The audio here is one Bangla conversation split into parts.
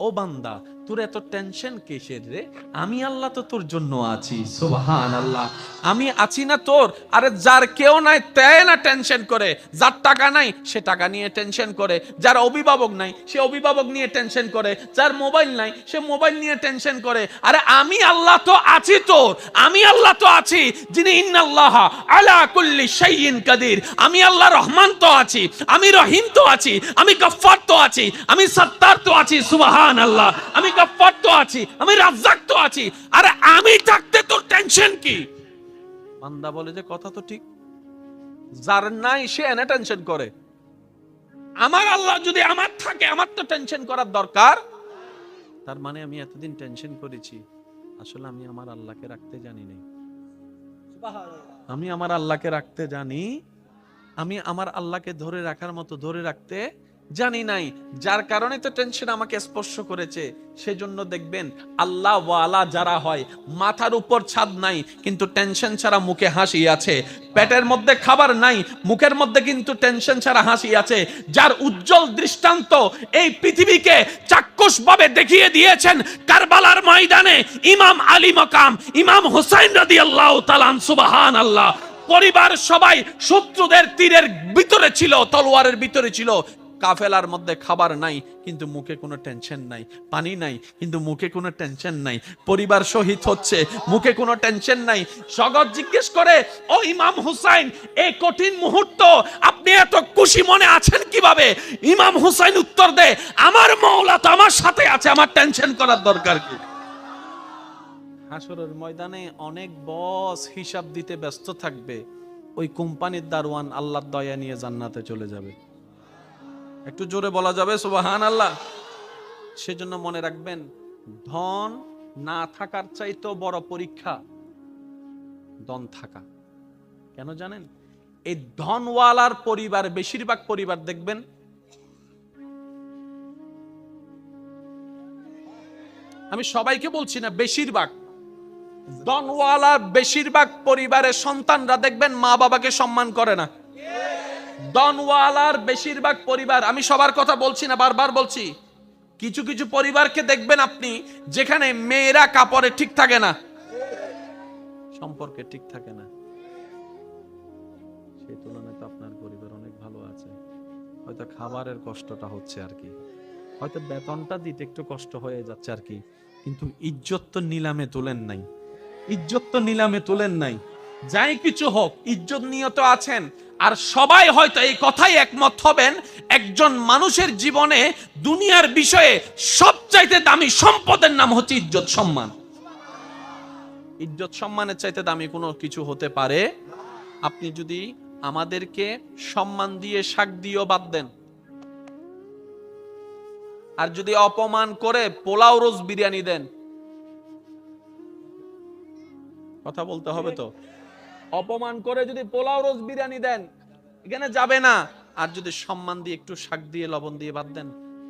ও বান্দা, তোর এত টেনশন কিসের রে? আমি আল্লাহ তো তোর জন্য আছি। সুবহানাল্লাহ। আমি আছি না তোর? আরে যার কেউ নাই তাই না টেনশন করে, যার টাকা নাই সে টাকা নিয়ে টেনশন করে, যার অভিভাবক নাই সে অভিভাবক নিয়ে টেনশন করে, যার মোবাইল নাই সে মোবাইল নিয়ে টেনশন করে। আরে আমি আল্লাহ তো আছি তোর, আমি আল্লাহ তো আছি যিনি ইন্নাল্লাহ আলা কুল্লি শাইইন কাদির। আমি আল্লাহ রহমান তো আছি, আমি রহিম তো আছি, আমি গফফার তো আছি, আমি সত্তার তো আছি। সুবহানাল্লাহ। আমি গফফার তো আছি, আমি রাজ্জাক তো আছি। আরে আমি থাকতে তোর টেনশন কি? বান্দা বলে যে কথা তো ঠিক, যার নাই সে এনে টেনশন করে। আমার আল্লাহ যদি আমার থাকে, আমার তো টেনশন করার দরকার। তার মানে আমি এতদিন টেনশন করেছি, আসলে আমি আমার আল্লাহকে রাখতে জানি নাই। আমি আমার আল্লাহকে রাখতে জানি, আমি আমার আল্লাহকে ধরে রাখার মতো ধরে রাখতে জানি নাই, যার কারণে তো টেনশন আমাকে স্পর্শ করেছে। সেজন্য দেখবেন আল্লাহ ওয়ালা যারা হয়, মাথার উপর ছাদ নাই কিন্তু টেনশন ছাড়া মুখে হাসি আছে, পেটের মধ্যে খাবার নাই মুখের মধ্যে কিন্তু টেনশন ছাড়া হাসি আছে, যার উজ্জ্বল দৃষ্টান্ত এই পৃথিবীকে চাক্ষুষভাবে দেখিয়ে দিয়েছেন কারবালার ময়দানে ইমাম আলী মাকাম ইমাম হুসাইন রাদিয়াল্লাহু তাআলা। সুবহানাল্লাহ। পরিবার সবাই শত্রুদের তীরের ভিতরে ছিল, তলোয়ারের ভিতরে ছিল, কাফেলার মধ্যে খাবার নাই কিন্তু মুখে কোনো টেনশন নাই, পানি নাই কিন্তু মুখে কোনো টেনশন নাই, পরিবার শহীদ হচ্ছে মুখে কোনো টেনশন নাই। জগৎ জিজ্ঞেস করে, ও ইমাম হুসাইন, এই কঠিন মুহূর্ত আপনি এত খুশি মনে আছেন কিভাবে? ইমাম হুসাইন উত্তর দেয়, আমার মাওলা তো আমার সাথে আছে, আমার টেনশন করার দরকার কি? হাসরের ময়দানে অনেক বস হিসাব দিতে ব্যস্ত থাকবে, ওই কোম্পানির দারওয়ান আল্লাহর দয়া নিয়ে জান্নাতে চলে যাবে। একটু জোরে বলা যাবে সুবহানাল্লাহ। সেজন্য মনে রাখবেন, ধন না থাকার চাইতেও বড় পরীক্ষা ধন থাকা। কেন জানেন? এই ধনওয়ালার পরিবার, বেশিরভাগ পরিবার দেখবেন আমি সবাইকে বলছি না, বেশিরভাগ ধনওয়ালার বেশিরভাগ পরিবারের সন্তানরা দেখবেন মা বাবাকে সম্মান করে না। ধনওয়ালার বেশিরভাগ পরিবার, আমি সবার কথা বলছি না, বারবার বলছি, কিছু কিছু পরিবারকে দেখবেন আপনি যেখানে মেয়েরা কাপড়ে ঠিক থাকে না, সম্পর্কে ঠিক থাকে না। সেই তুলনায় তো আপনার পরিবার অনেক ভালো আছে, হয়তো খাবারের কষ্টটা হচ্ছে আর কি, হয়তো বেতনটা দিতে একটু কষ্ট হয়ে যাচ্ছে আর কি, কিন্তু ইজ্জত তো নিলামে তোলেন নাই, ইজ্জত তো নিলামে তোলেন নাই। যাই কিছু হোক ইজ্জত নিয়ে তো আছেন। আর সবাই হয়তো এই কথাই একমত হবেন, একজন মানুষের জীবনে দুনিয়ার বিষয়ে সবচাইতে দামি সম্পদের নাম হচ্ছে ইজ্জত সম্মান। ইজ্জত সম্মানের চাইতে দামি কোনো কিছু হতে পারে? আপনি যদি আমাদেরকে সম্মান দিয়ে শাক দিয়েও বাদ দেন, আর যদি অপমান করে পোলাও রোজ বিরিয়ানি দেন, কথা বলতে হবে তো, অপমান করে যদি পোলাও রোজ বিরিয়ানি দেন এখানে যাবে না। আর যদি সম্মান দিয়ে একটু শাক দিয়ে লবণ দিয়ে বাদ দেন,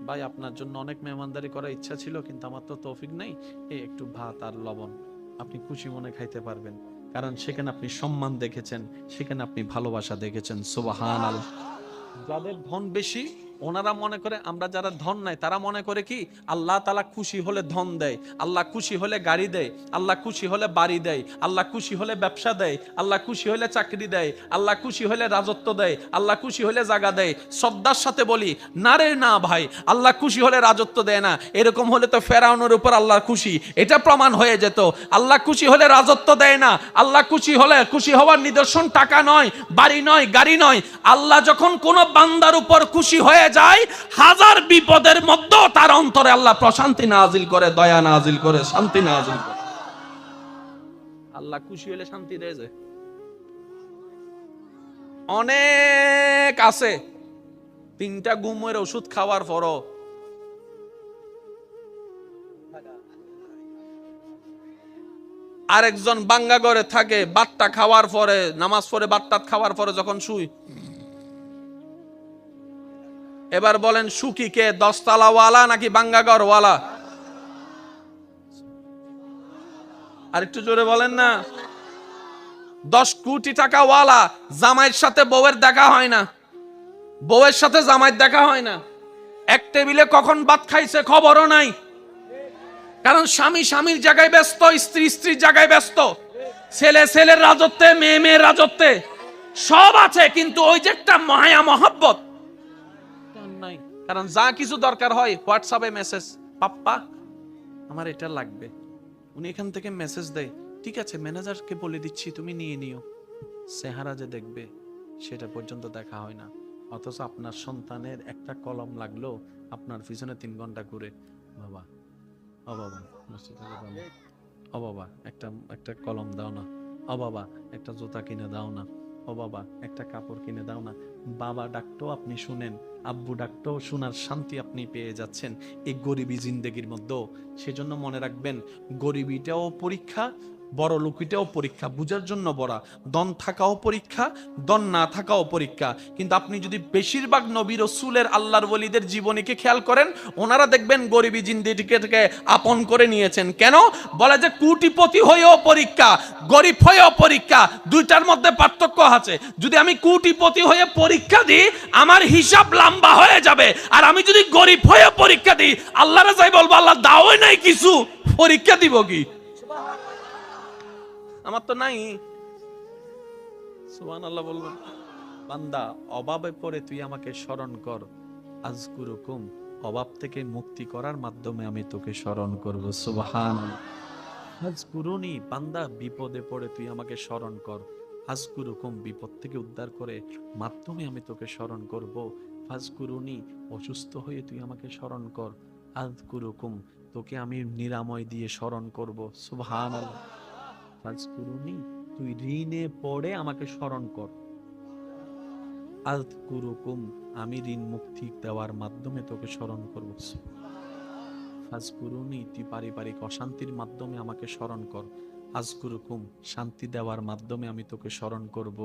ভাই আপনার জন্য অনেক মেহমানদারি করার ইচ্ছা ছিল কিন্তু আমার তো তৌফিক নেই, এই একটু ভাত আর লবণ, আপনি খুশি মনে খাইতে পারবেন, কারণ সেখানে আপনি সম্মান দেখেছেন, সেখানে আপনি ভালোবাসা দেখেছেন। সুবহানাল্লাহ। যাদের ধন বেশি ওনারা মনে করে, আমরা যারা ধন নাই তারা মনে করে কি আল্লাহ তাআলা খুশি হলে ধন দেয়, আল্লাহ খুশি হলে গাড়ি দেয়, আল্লাহ খুশি হলে বাড়ি দেয়, আল্লাহ খুশি হলে ব্যবসা দেয়, আল্লাহ খুশি হলে চাকরি দেয়, আল্লাহ খুশি হলে রাজত্ব দেয়, আল্লাহ খুশি হলে জায়গা দেয়। শ্রদ্ধার সাথে বলি, না রে না ভাই, আল্লাহ খুশি হলে রাজত্ব দেয় না। এরকম হলে তো ফেরাউনের উপর আল্লাহ খুশি, এটা প্রমাণ হয়ে যেত। আল্লাহ খুশি হলে রাজত্ব দেয় না, আল্লাহ খুশি হলে, খুশি হওয়ার নিদর্শন টাকা নয়, বাড়ি নয়, গাড়ি নয়। আল্লাহ যখন কোন বান্দার উপর খুশি হয়ে যায়, হাজার বিপদের মধ্যেও তার অন্তরে আল্লাহ প্রশান্তি নাজিল করে, দয়া নাজিল করে, শান্তি নাজিল করে। আল্লাহ খুশি হলে শান্তি দেয় যে। অনেক আছে 3টা ঘুমের ওষুধ খাওয়ার পরও আরেকজন বাঙ্গা ঘরে থাকে, বাট্টা খাওয়ার পরে, নামাজ পড়ে বাট্টা খাওয়ার পরে যখন শুই, এবার বলেন সুখী কে, 10 তলাওয়ালা নাকি বাঙ্গাঘরওয়ালা? আর একটু জোরে বলেন না। 10 কোটি টাকা ওয়ালা জামাইয়ের সাথে বউয়ের দেখা হয় না, বউয়ের সাথে জামাইয়ের দেখা হয় না, এক টেবিলে কখন ভাত খাইছে খবরও নাই, কারণ স্বামী স্বামীর জায়গায় ব্যস্ত, স্ত্রী স্ত্রীর জায়গায় ব্যস্ত, ছেলে ছেলের রাজত্বে, মেয়ে মেয়ের রাজত্বে, সব আছে, কিন্তু ওই যে একটা মায়া মহব্বত নাই। কারণ যা কিছু দরকার হয় হোয়াটসঅ্যাপে মেসেজ, পাপ্পা আমার এটা লাগবে, উনি এখান থেকে মেসেজ দেয়, ঠিক আছে ম্যানেজারকে বলে দিচ্ছি তুমি নিয়ে নিও। চেহারা যে দেখবে সেটা পর্যন্ত দেখা হয় না। অথচ আপনার সন্তানের একটা কলম লাগলো, আপনার পিছনে 3 ঘন্টা ঘুরে, বাবা ও বাবা ও বাবা একটা কলম দাও না, ও বাবা একটা জুতা কিনে দাও না, ও বাবা একটা কাপড় কিনে দাও না। বাবা ডাকতো আপনি শুনেন, আব্বু ডাকতো শোনার শান্তি আপনি পেয়ে যাচ্ছেন এই গরিবী জিন্দেগির মধ্যে। সেজন্য মনে রাখবেন, গরিবিটাও পরীক্ষা, বড় লোকিটাও পরীক্ষা, বুঝার জন্য বড়, দন থাকাও পরীক্ষা, দন না থাকাও পরীক্ষা। কিন্তু আপনি যদি বেশিরভাগ নবী রাসূলের আল্লাহর ওলিদের জীবনীকে খেয়াল করেন, ওনারা দেখবেন গরিবী জিন্দেগিকে আপন করে নিয়েছেন। কেন বলে যে কোটিপতি হয়েও পরীক্ষা, গরিব হয়েও পরীক্ষা, দুইটার মধ্যে পার্থক্য আছে। যদি আমি কোটিপতি হয়ে পরীক্ষা দিই আমার হিসাব লম্বা হয়ে যাবে, আর আমি যদি গরিব হয়ে পরীক্ষা দিই আল্লাহরে যাই বলবো আল্লাহ দাওই নাই কিছু, পরীক্ষা দিব কি? আমার তো নাই। সুবহানাল্লাহ বলবেন। বান্দা অভাবে পড়ে তুই আমাকে স্মরণ কর, আযকুরুকুম, অভাব থেকে মুক্তি করার মাধ্যমে আমি তোকে স্মরণ করব। সুবহানাল্লাহ। আযকুরুনি, বান্দা বিপদে পড়ে তুই আমাকে স্মরণ কর, আযকুরুকুম, বিপদ থেকে উদ্ধার করে মাধ্যমে আমি তোকে স্মরণ করব। ফাযকুরুনি, অসুস্থ হয়ে তুই আমাকে স্মরণ কর, আযকুরুকুম, তোকে আমি নিরাময় দিয়ে স্মরণ করব। সুবহানাল্লাহ। ফাযকুরুনি, তুই ঋণে পড়ে আমাকে স্মরণ কর, আযকুরুকুম, আমি ঋণ মুক্তি দেওয়ার মাধ্যমে তোকে স্মরণ করব। ফাযকুরুনি, তুই পারিবারিক অশান্তির মাধ্যমে আমাকে স্মরণ কর, আযকুরুকুম, শান্তি দেওয়ার মাধ্যমে আমি তোকে স্মরণ করব।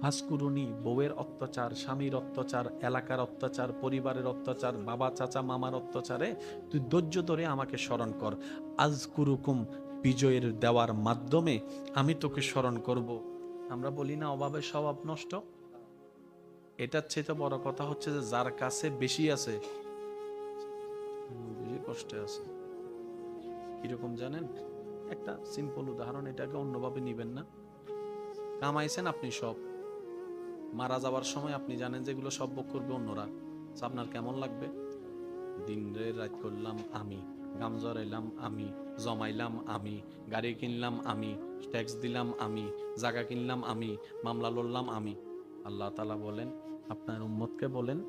ফাযকুরুনি, বউয়ের অত্যাচার, স্বামীর অত্যাচার, এলাকার অত্যাচার, পরিবারের অত্যাচার, বাবা চাচা মামার অত্যাচারে তুই ধৈর্য ধরে আমাকে স্মরণ কর, আযকুরুকুম, বিজয়ের দেওয়ার মাধ্যমে আমি তোকে স্মরণ করব। আমরা বলি না অভাবের স্বভাব নষ্ট, এটার চেয়ে বড় কথা হচ্ছে যে যার কাছে বেশি আছে বেশি কষ্টে আছে। কিরকম জানেন? একটা সিম্পল উদাহরণ, এটাকে অন্যভাবে নিবেন না। কামাইছেন আপনি সব, মারা যাওয়ার সময় আপনি জানেন যেগুলো সব ভোগ করবে অন্যরা, আপনার কেমন লাগবে? দিন রাত করলাম আমি, গাম জড়াইলাম আমি, জমাইলাম আমি, গাড়ি কিনলাম আমি, ট্যাক্স দিলাম আমি, জায়গা কিনলাম আমি, মামলা লড়লাম আমি। আল্লাহ তাআলা বলেন, আপনার উম্মতকে বলেন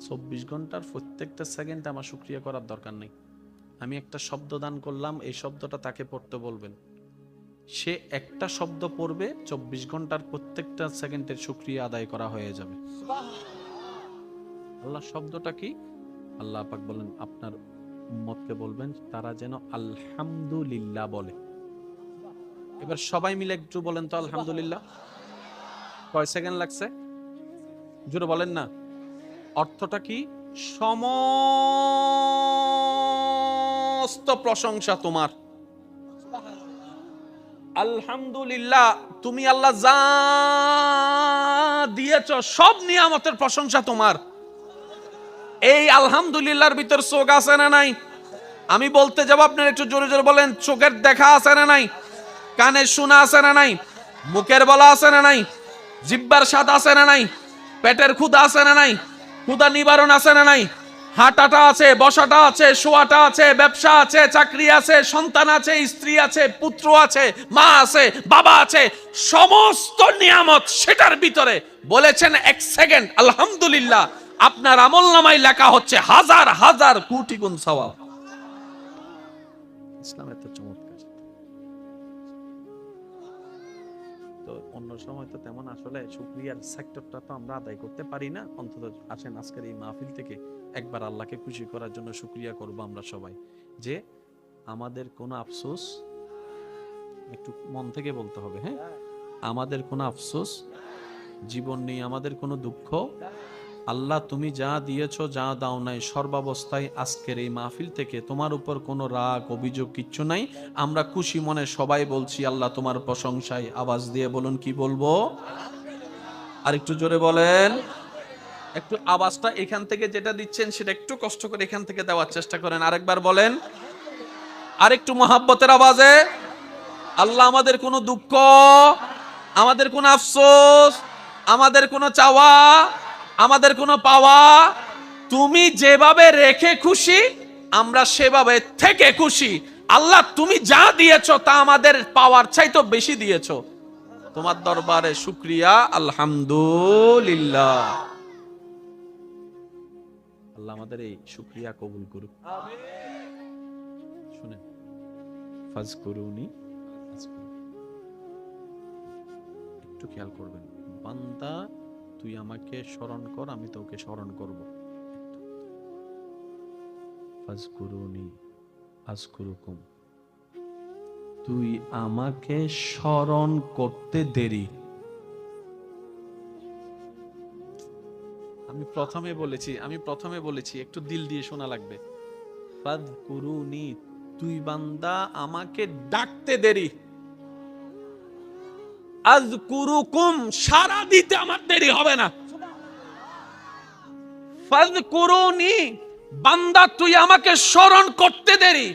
24 ঘন্টার প্রত্যেকটা সেকেন্ড আমার শুকরিয়া করার দরকার নেই। আমি একটা শব্দ দান করলাম, এই শব্দটা তাকে পড়তে বলবেন, সে একটা শব্দ পড়বে, 24 ঘন্টার প্রত্যেকটা সেকেন্ডের শুকরিয়া আদায় করা হয়ে যাবে। আল্লাহ শব্দটা কি? আল্লাহ পাক বলেন আপনার উম্মতকে বলবেন তারা যেন আলহামদুলিল্লাহ বলে। এবার সবাই মিলে একটু বলেন তো আলহামদুলিল্লাহ। কয় সেকেন্ড লাগছে? জোরে বলেন না। অর্থটা কি? সমস্ত প্রশংসা তোমার। আলহামদুলিল্লাহ, তুমি আল্লাহ যা দিয়েছ সব নিয়ামতের প্রশংসা তোমার। এই আলহামদুলিল্লাহর ভিতর চোখ আছে না নাই? আমি বলতে যাব, আপনারা একটু জোরে জোরে বলেন। চোখের দেখা আছে না নাই? কানের শোনা আছে না নাই? মুখের বলা আছে না নাই? জিহ্বার স্বাদ আছে না নাই? পেটের ক্ষুধা আছে না নাই? ক্ষুধা নিবারণ আছে না নাই? হাঁটাটা আছে, বসাটা আছে, শোয়াটা আছে, ব্যবসা আছে, চাকরি আছে, সন্তান আছে, স্ত্রী আছে, পুত্র আছে, মা আছে, বাবা আছে, সমস্ত নিয়ামত সেটার ভিতরে বলেছেন 1 সেকেন্ড আলহামদুলিল্লাহ, আপনার আমলনামায় লেখা হচ্ছে হাজার হাজার কোটি গুণ সওয়াব। ইসলাম এত চমৎকার। তো অন্য সময় তো তেমন আসলে শুকরিয়ার সেক্টরটা তো আমরা আদায় করতে পারি না। অন্তত আসেন আজকের এই মাহফিল থেকে একবার আল্লাহকে খুশি করার জন্য শুকরিয়া করব আমরা সবাই, যে আমাদের কোনো আফসোস, একটু মন থেকে বলতে হবে, হ্যাঁ, আমাদের কোনো আফসোস জীবন নেই, আমাদের কোনো দুঃখ। আল্লাহ তুমি যা দিয়েছো, যা দাও নাই, সর্বাবস্থায় আজকের এই মাহফিল থেকে তোমার উপর কোনো রাগ অভিযোগ কিচ্ছু নাই। আমরা খুশি মনে সবাই বলছি আল্লাহ তোমার প্রশংসায়। আওয়াজ দিয়ে বলুন, কি বলবো? আর একটু জোরে বলেন। একটু আওয়াজটা এখান থেকে যেটা দিচ্ছেন সেটা একটু কষ্ট করে এখান থেকে দেওয়ার চেষ্টা করেন। আরেকবার বলেন, আরেকটু মহাব্বতের আওয়াজে। আল্লাহ, আমাদের কোনো দুঃখ, আমাদের কোনো আফসোস, আমাদের কোনো চাওয়া, আমাদের কোনো পাওয়া, তুমি যেভাবে রেখে খুশি আমরা সেভাবে থেকে খুশি। আল্লাহ, তুমি যা দিয়েছো তা আমাদের পাওয়ার চাইতে বেশি দিয়েছো। তোমার দরবারে শুকরিয়া, আলহামদুলিল্লাহ। আল্লাহ আমাদের এই শুকরিয়া কবুল করুক। শুনেন, ফাজকুরুনি, একটু খেয়াল করবেন, বান্দা তুই আমাকে স্মরণ কর, আমি তোকে স্মরণ করব। ফাজকুরুনি আযকুরুকুম, তুই আমাকে স্মরণ করতে দেরি। আমি প্রথমে বলেছি একটু দিল দিয়ে শোনা লাগবে। ফাজকুরুনি, তুই বান্দা আমাকে ডাকতে দেরি। আযকুরুকুম, সারা দিতে আমার দেরি হবে না। ফাজকুরুনি, বান্দা তুই আমাকে স্মরণ করতে দেরি।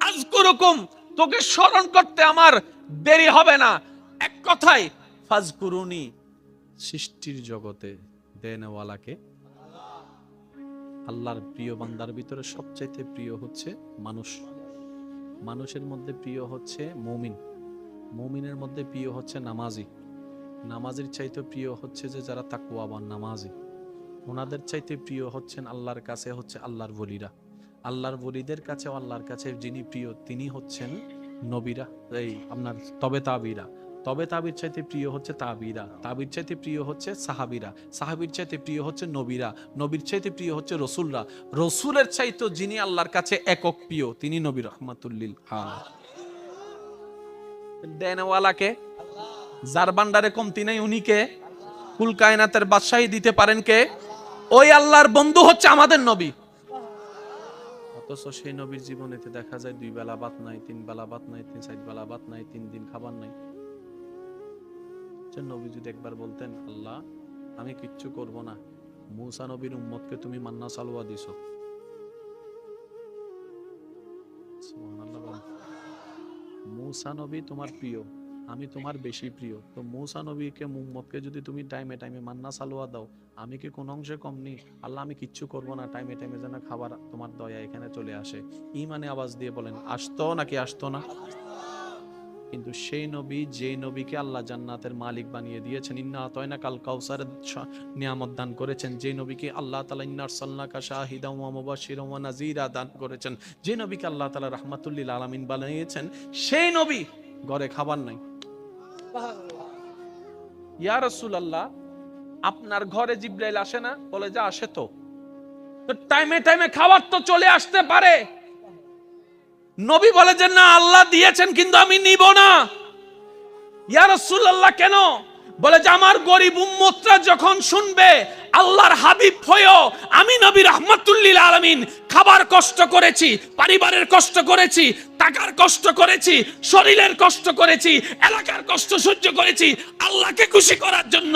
আযকুরুকুম, তোকে স্মরণ করতে আমার দেরি হবে না। এক কথায় ফাজকুরুনি, সৃষ্টির জগতে দেনওয়ালাকে, আল্লাহর প্রিয় বান্দার ভিতরে সবচাইতে প্রিয় হচ্ছে মানুষ। মানুষের মধ্যে প্রিয় হচ্ছে মুমিন, মুমিনের মধ্যে প্রিয় হচ্ছে নামাজি, নামাজির চাইতে প্রিয় হচ্ছে যে যারা তাকওয়াবান নামাজি, ওনাদের চাইতে প্রিয় হচ্ছেন আল্লাহর কাছে হচ্ছে আল্লাহর ওলিরা। আল্লাহর ওলিদের কাছে, আল্লাহর কাছে যিনি প্রিয় তিনি হচ্ছেন নবীরা, এই আপনার তবে তাবিরা। তবে তাবির চাইতে প্রিয় হচ্ছে তাবিরা, তাবির চাইতে প্রিয় হচ্ছে সাহাবিরা, সাহাবির চাইতে প্রিয় হচ্ছে নবীরা, নবীর চাইতে প্রিয় হচ্ছে রসুলরা, রসুলের চাইতে যিনি আল্লাহর কাছে একক প্রিয় তিনি নবী রাহমাতুল লিল আলামিন। দেনওয়ালাকে, যার ভান্ডারে কমতি নাই উনিকে, কুল কায়নাতের বাদশাহী দিতে পারেন কে? ওই আল্লাহর বন্ধু হচ্ছে আমাদের নবী। অথচ সেই নবীর জীবনেতে দেখা যায় 2 বেলা ভাত নাই, 3 বেলা ভাত নাই, 4 বেলা ভাত নাই, 3 দিন খাবার নাই। নবী যদি একবার বলতেন, আল্লাহ আমি কিচ্ছু করব না, মূসা নবীর উম্মতকে তুমি মান্না সালওয়া দিছো, সুবহানাল্লাহ। মূসা নবী তোমার প্রিয়, আমি তোমার বেশি প্রিয়, তো মূসা নবীকে উম্মতকে যদি তুমি টাইমে টাইমে মান্না সালওয়া দাও, আমি কি কোন অংশে কম নেই? আল্লাহ আমি কিচ্ছু করব না, টাইমে টাইমে যেন খাবার তোমার দয়া এখানে চলে আসে। ঈমানে আওয়াজ দিয়ে বলেন, আসতো নাকি আসতো না? কিন্তু সেই নবী, যেই নবীকে আল্লাহ জান্নাতের মালিক বানিয়ে দিয়েছেন, ইন্না আতাইনাকাল কাউসারের নিয়ামত দান করেছেন, যে নবীকে আল্লাহ তাআলা ইন্না আরসালনাকা শাহিদান ওয়া মুবাশশিরান ওয়া নাযীরা দান করেছেন, যে নবীকে আল্লাহ তাআলা রাহমাতুল লিল আলামিন বানিয়েছেন, সেই নবী ঘরে খাবার নাই। ইয়া রাসূলুল্লাহ, আপনার ঘরে জিবরাইল আসে না? বলে যে আসে। তো টাইমে টাইমে খাবার তো চলে আসতে পারে। নবী বলে যে না, আল্লাহ দিয়েছেন কিন্তু আমি নিব না। ইয়া রাসূলুল্লাহ কেন? বলে যে আমার গরিব উম্মতরা যখন শুনবে আল্লাহর হাবিব হয়েও আমি নবী রাহমাতুল লিল আলামিন খাবার কষ্ট করেছি, পরিবারের কষ্ট করেছি, টাকার কষ্ট করেছি, শরীরের কষ্ট করেছি, এলাকার কষ্ট সহ্য করেছি, আল্লাহকে খুশি করার জন্য,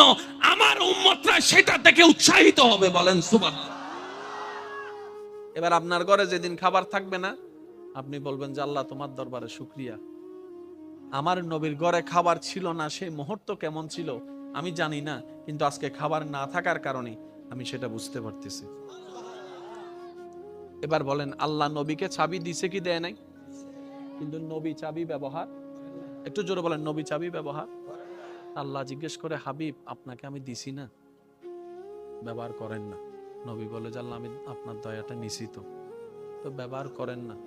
আমার উম্মতরা সেটা থেকে উৎসাহিত হবে। বলেন সুবহানাল্লাহ। এবার আপনার ঘরে যেদিন খাবার থাকবে না, আপনি বলবেন যে আল্লাহ তোমার দরবারে শুকরিয়া, আমার নবীর ঘরে খাবার ছিল না, সেই মুহূর্ত কেমন ছিল আমি জানি না, কিন্তু আজকে খাবার না থাকার কারণে আমি সেটা বুঝতে পারতেছি। এবার বলেন, আল্লাহ নবীকে চাবি দিছে কি দেয় নাই? কিন্তু নবী চাবি ব্যবহার, একটু জোরে বলেন, নবী চাবি ব্যবহার। আল্লাহ জিজ্ঞেস করে, হাবিব আপনাকে আমি দিছি না, ব্যবহার করেন না। নবী বলে যে আল্লাহ আমি আপনার দয়াটা নিছি, তো ব্যবহার করেন না।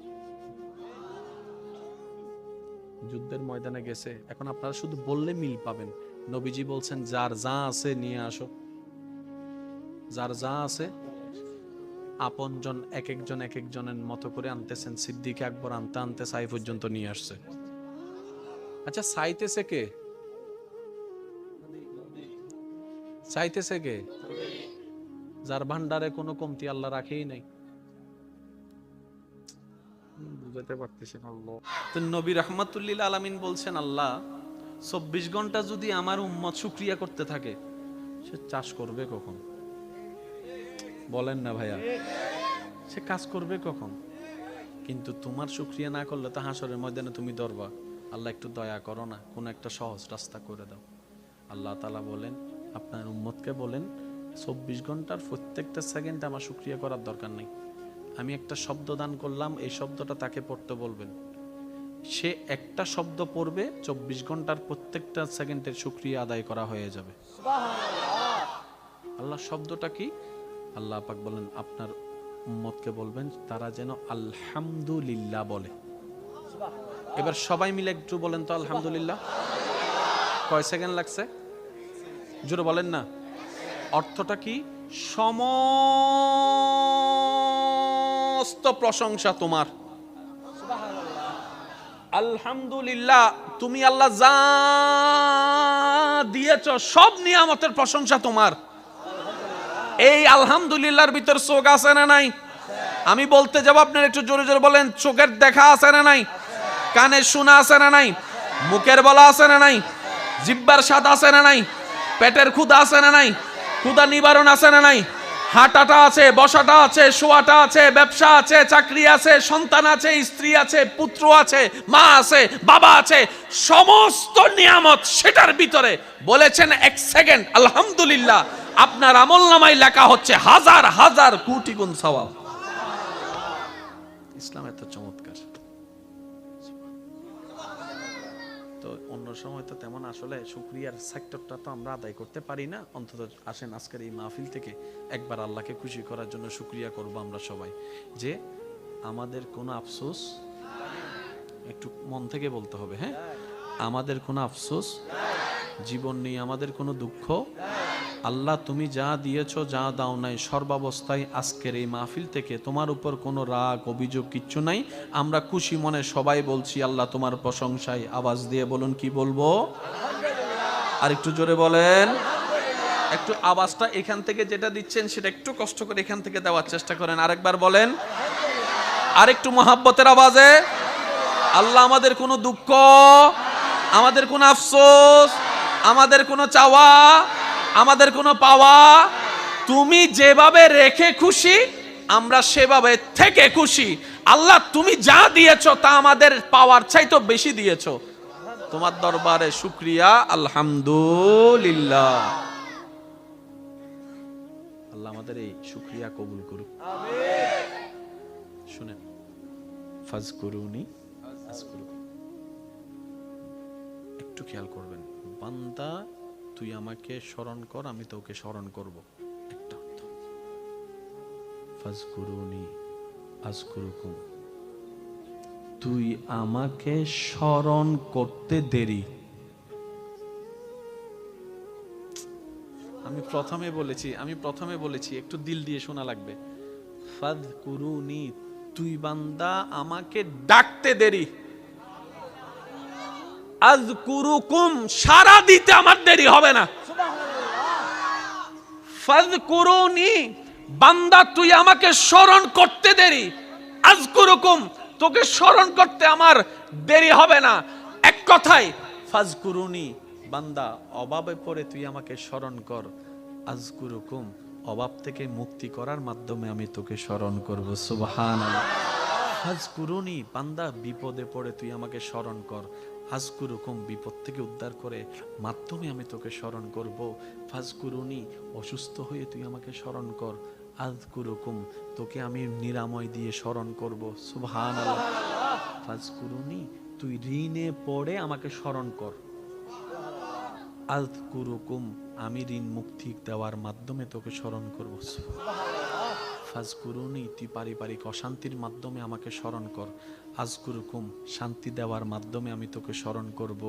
যুদ্ধের ময়দানে গেছে, এখন আপনারা শুধু বললে মিল পাবেন। নবীজি বলছেন যার যা আছে নিয়ে আসো, যার যা আছে। আপনজন এক একজনের মতো করে আনতেছেন। সিদ্দিক আকবর আনতে আনতে সাই পর্যন্ত নিয়ে আসছে। আচ্ছা, চাইতেছে কে? চাইতেছে কে? যার ভান্ডারে কোনো কমতি আল্লাহ রাখেই নাই। বুঝাতে পারতেছেন? আল্লাহ তো নবী রাহমাতুল লিল আলামিন বলছেন, আল্লাহ 24 ঘন্টা যদি আমার উম্মত শুকরিয়া করতে থাকে, সে চাষ করবে কখন? বলেন না ভাইয়া? সে কাজ করবে কখন? কিন্তু তোমার শুকরিয়া না করলে তো হাসরের ময়দানে তুমি ধরবা, আল্লাহ একটু দয়া করো না, কোন একটা সহজ রাস্তা করে দাও। আল্লাহ তাআলা বলেন, আপনার উম্মতকে বলেন 24 ঘন্টার প্রত্যেকটা সেকেন্ডে আমার শুকরিয়া করার দরকার নেই। আমি একটা শব্দ দান করলাম, এই শব্দটা তাকে পড়তে বলবেন, সে একটা শব্দ পড়বে, 24 ঘন্টার প্রত্যেকটা সেকেন্ডের শুকরিয়া আদায় করা হয়ে যাবে। আল্লাহ শব্দটা কি? আল্লাহ পাক বলেন আপনার উম্মতকে বলবেন তারা যেন আলহামদুলিল্লাহ বলে। এবার সবাই মিলে একটু বলেন তো আলহামদুলিল্লাহ। কয় সেকেন্ড লাগছে? জোরে বলেন না। অর্থটা কি? সমস্ত প্রশংসা তোমার। আলহামদুলিল্লাহ, তুমি আল্লাহ যা দিয়েছ সব নিয়ামতের প্রশংসা তোমার। এই আলহামদুলিল্লাহর ভিতর চোখ আছে না নাই? আমি বলতে যাব, আপনারা একটু জোরে জোরে বলেন। চোখের দেখা আছে না নাই? কানের শোনা আছে না নাই? মুখের বলা আছে না নাই? জিহ্বার স্বাদ আছে না নাই? পেটের ক্ষুধা আছে না নাই? ক্ষুধা নিবারণ আছে না নাই? হাঁটাটা আছে, বসাটা আছে, শোয়াটা আছে, ব্যবসা আছে, চাকরি আছে, সন্তান আছে, স্ত্রী আছে, পুত্র আছে, মা আছে, বাবা আছে, সমস্ত নিয়ামত সেটার ভিতরে বলেছেন এক সেকেন্ড আলহামদুলিল্লাহ, আপনার আমলনামায় লেখা হচ্ছে হাজার হাজার কোটি গুণ সওয়াব। ইসলাম এত চমৎকার। তো অন্য সময় তো তেমন আসলে শুকরিয়ার সেক্টরটা তো আমরা আদায় করতে পারি না। অন্তত আসেন আজকের এই মাহফিল থেকে একবার আল্লাহকে খুশি করার জন্য শুকরিয়া করব আমরা সবাই, যে আমাদের কোনো আফসোস, একটু মন থেকে বলতে হবে, হ্যাঁ, আমাদের কোনো আফসোস জীবন নেই, আমাদের কোনো দুঃখ। আল্লাহ তুমি যা দিয়েছো, যা দাও নাই, সর্বাবস্থায় আজকের এই মাহফিল থেকে তোমার উপর কোনো রাগ অভিযোগ কিচ্ছু নাই। আমরা খুশি মনে সবাই বলছি আল্লাহ তোমার প্রশংসায়। আওয়াজ দিয়ে বলুন, কি বলবো? আর একটু জোরে বলেন। একটু আওয়াজটা এখান থেকে যেটা দিচ্ছেন সেটা একটু কষ্ট করে এখান থেকে দেওয়ার চেষ্টা করেন। আরেকবার বলেন, আর একটু মহাব্বতের আওয়াজে। আল্লাহ আমাদের কোনো দুঃখ, আমাদের কোনো আফসোস, আমাদের কোনো চাওয়া, আমাদের কোনো পাওয়া তুমি যেভাবে রেখে খুশি, আমরা সেভাবে থেকে খুশি। আল্লাহ তুমি যা দিয়েছো তা আমাদের পাওয়ার চাইতে বেশি দিয়েছো। তোমার দরবারে শুকরিয়া, আলহামদুলিল্লাহ। আল্লাহ আমাদের এই শুকরিয়া কবুল করুক। শুনেন, ফাজকুরুনি আযকুরুকুম, একটু খেয়াল করবেন। বান্দা তুই আমাকে স্মরণ কর, আমি তোকে স্মরণ করব, একটা অর্থ। ফাজকুরুনি আযকুরুকুম, তুই আমাকে স্মরণ করতে দেরি। আমি প্রথমে বলেছি একটু দিল দিয়ে শোনা লাগবে। ফাজকুরুনি, তুই বান্দা আমাকে ডাকতে দেরি। আযকুরুকুম, সারা দিতে আমার দেরি হবে না। ফাজকুরুনি, বান্দা তুই আমাকে স্মরণ করতে দেরি। আযকুরুকুম, তোকে স্মরণ করতে আমার দেরি হবে না। এক কথায় ফাজকুরুনি, বান্দা অভাবে পড়ে তুই আমাকে স্মরণ কর। আযকুরুকুম, অভাব থেকে মুক্তি করার মাধ্যমে আমি তোকে স্মরণ করব। সুবহানাল্লাহ। ফাজকুরুনি, বান্দা বিপদে পড়ে তুই আমাকে স্মরণ কর। আযকুরুকুম, বিপদ থেকে উদ্ধার করে মাধ্যমে আমি তোকে স্মরণ করব। ফাজকুরুনি, অসুস্থ হয়ে তুই আমাকে স্মরণ কর। আযকুরুকুম, তোকে আমি নিরাময় দিয়ে স্মরণ করব। সুবহানাল্লাহ। ফাজকুরুনি, তুই ঋণে পড়ে আমাকে স্মরণ কর। আযকুরুকুম, আমি ঋণ মুক্তি দেওয়ার মাধ্যমে তোকে স্মরণ করব। ফাজকুরুনি, তুই পারিবারিক অশান্তির মাধ্যমে আমাকে স্মরণ কর। আযকুরুকুম, শান্তি দেওয়ার মাধ্যমে আমি তোকে স্মরণ করব।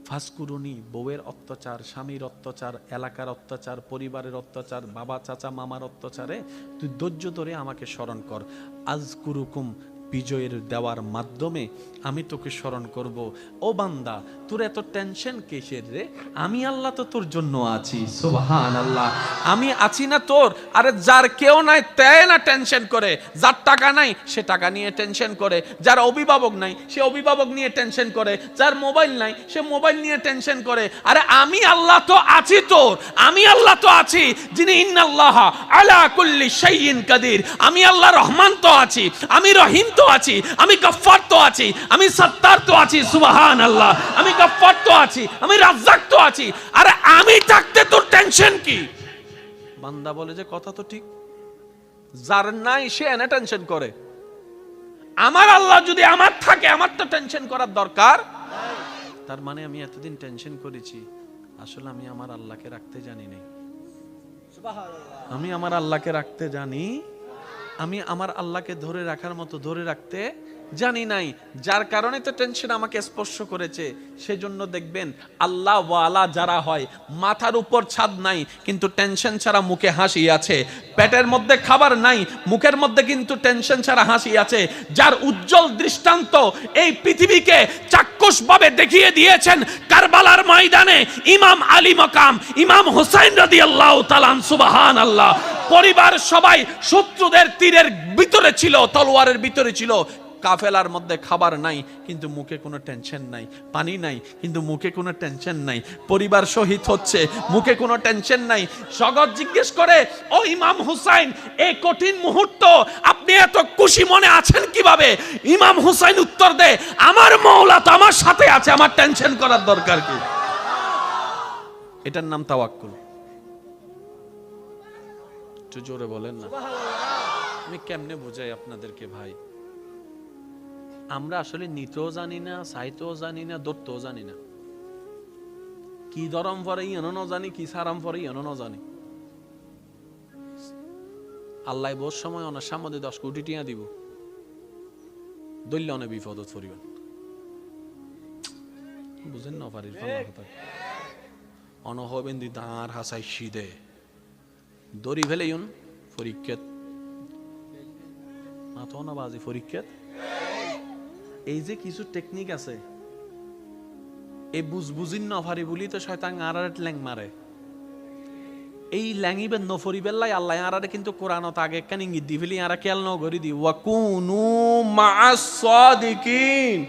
ফাজকুরুনি, বউয়ের অত্যাচার, স্বামীর অত্যাচার, এলাকার অত্যাচার, পরিবারের অত্যাচার, বাবা চাচা মামার অত্যাচারে তুই ধৈর্য ধরে আমাকে স্মরণ কর। আযকুরুকুম, বিজয়ের দেওয়ার মাধ্যমে আমি তোকে স্মরণ করব। ও বান্দা, তোর এত টেনশন কিসের রে? আমি আল্লাহ তো তোর জন্য আছি। সুবহানাল্লাহ। আমি আছি না তোর? আরে যার কেউ নাই তাই না টেনশন করে, যার টাকা নাই সে টাকা নিয়ে টেনশন করে, যার অভিভাবক নাই সে অভিভাবক নিয়ে টেনশন করে, যার মোবাইল নাই সে মোবাইল নিয়ে টেনশন করে। আরে আমি আল্লাহ তো আছি তোর, আমি আল্লাহ তো আছি যিনি ইন্নাল্লাহ আলা কুল্লি শাইইন কাদির। আমি আল্লাহ রহমান তো আছি, আমি রহিম তো আছি, আমি গফফার তো আছি, আমি সত্তার তো আছি। সুবহানাল্লাহ। আমি গফফার তো আছি, আমি রাজ্জাক তো আছি। আরে আমি থাকতে তোর টেনশন কি? বান্দা বলে যে কথা তো ঠিক, যার নাই সে এনে টেনশন করে। আমার আল্লাহ যদি আমার থাকে, আমার তো টেনশন করার দরকার। তার মানে আমি এতদিন টেনশন করেছি, আসলে আমি আমার আল্লাহকে রাখতে জানি নাই। আমি আমার আল্লাহকে রাখতে জানি, আমি আমার আল্লাহকে ধরে রাখার মতো ধরে রাখতে জানি নাই, যার কারণে তো টেনশন আমাকে স্পর্শ করেছে। সেজন্য দেখবেন আল্লাহ ওয়ালা যারা হয়, মাথার উপর ছাদ নাই কিন্তু টেনশন ছাড়া মুখে হাসি আছে, পেটের মধ্যে খাবার নাই মুখের মধ্যে কিন্তু টেনশন ছাড়া হাসি আছে, যার উজ্জ্বল দৃষ্টান্ত এই পৃথিবীকে চাক্ষুষভাবে দেখিয়ে দিয়েছেন কারবালার ময়দানে ইমাম আলী মাকাম ইমাম হুসাইন রাদিয়াল্লাহু তাআলা। সুবহানাল্লাহ। পরিবার সবাই শত্রুদের তীরের ভিতরে ছিল, তলোয়ারের ভিতরে ছিল, কাফেলার মধ্যে খাবার নাই কিন্তু মুখে কোনো টেনশন নাই, পানি নাই কিন্তু মুখে কোনো টেনশন নাই, পরিবার শহীদ হচ্ছে মুখে কোনো টেনশন নাই। জগৎ জিজ্ঞেস করে, ও ইমাম হুসাইন, এই কঠিন মুহূর্ত আপনি এত খুশি মনে আছেন কিভাবে? ইমাম হুসাইন উত্তর দেয়, আমার মওলা তো আমার সাথে আছে, আমার টেনশন করার দরকার কি? এটার নাম তাওয়াক্কুল। একটু জোরে বলেন না। আমি কেমনে বুঝাই আপনাদেরকে ভাই? আমরা আসলে নিতেও জানি না, চাইতেও জানি না, ধরতেও জানি না। কি ধরম পরে এনো জানি, কি সারাম পরে এনো জানি। আল্লাহ বহু সময় ওনার সামনে 10 কোটি টিয়া দিব, দৈল্য অনেক বিপদত পরিবেন। বুঝেন না পারির অন হবেন দি দাঁড় হাসাই সিদে দড়ি ফেলে ইউন পরীক্ষাত মাথা না বাজি পরীক্ষাত। এই যে কিছু টেকনিক আছে, এই বুঝবুঝিন নফারি বলি তো শয়তান আরারে ল্যাং মারে। এই ল্যাঙিবেন নফরি বেল্লাই আল্লাহ আরারে কিন্তু কোরআনত আগে একখান ইঙ্গিত দি ফেলি, আরা খেয়াল ন করি দি ওয়াকুনু মা'আস সাদিকিন।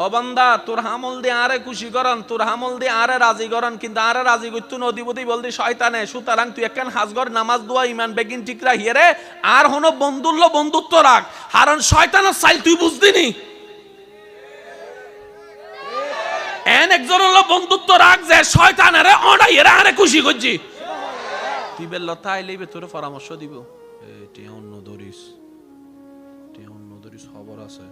ও বান্দা, তোর হামল দিয়ে আরে খুশি করন, তোর হামল দিয়ে আরে রাজি করন, কিন্তু আরে রাজি করতু নদীপতি বলতে শয়তানে। সুতরাং তুই একখান হাজগর নামাজ দোয়া ইমান বেগিন ঠিক রাখিয়ে রে, আর হনো বন্ধুল্য বন্ধুত্ব রাখ, কারণ শয়তানের চাইল তুই বুঝদিনি। এন একজন হলো বন্ধুত্ব রাখ যে শয়তানেরে অনাইয়েরা আরে খুশি করছি। তুই বেল্লতা আইলেই তোর পরামর্শ দিব, এটি অন্য দরিস, এটি অন্য দরিস খবর আছে।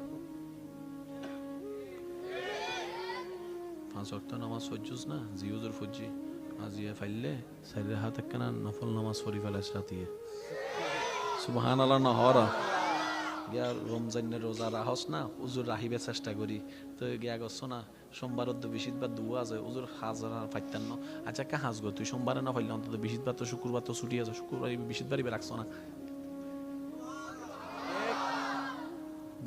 5 ওয়াক্ত নামাজ পড়ছস না, জিউজুর ফুজি আজিয়া ফাইলে সাইরে হাত একখানা নফল নামাজ পড়ি ফেলাস রাতিয়ে। সুবহানাল্লাহ। না হরা গিয়া রমজানের রোজা রাহস না, উজুর রাহিবে চেষ্টা করি তো গিয়া গছ না, সোমবার বেশিরভাগ দুয়া আছে, উজুর হাজার ফাইতান ন। আচ্ছা কা হাজ গো, তুই সোমবারে না ফাইলে অন্তত বেশিরভাগ তো শুক্রবার তো ছুটি আছে, শুক্রবার বেশিরভাগই রাখছ না।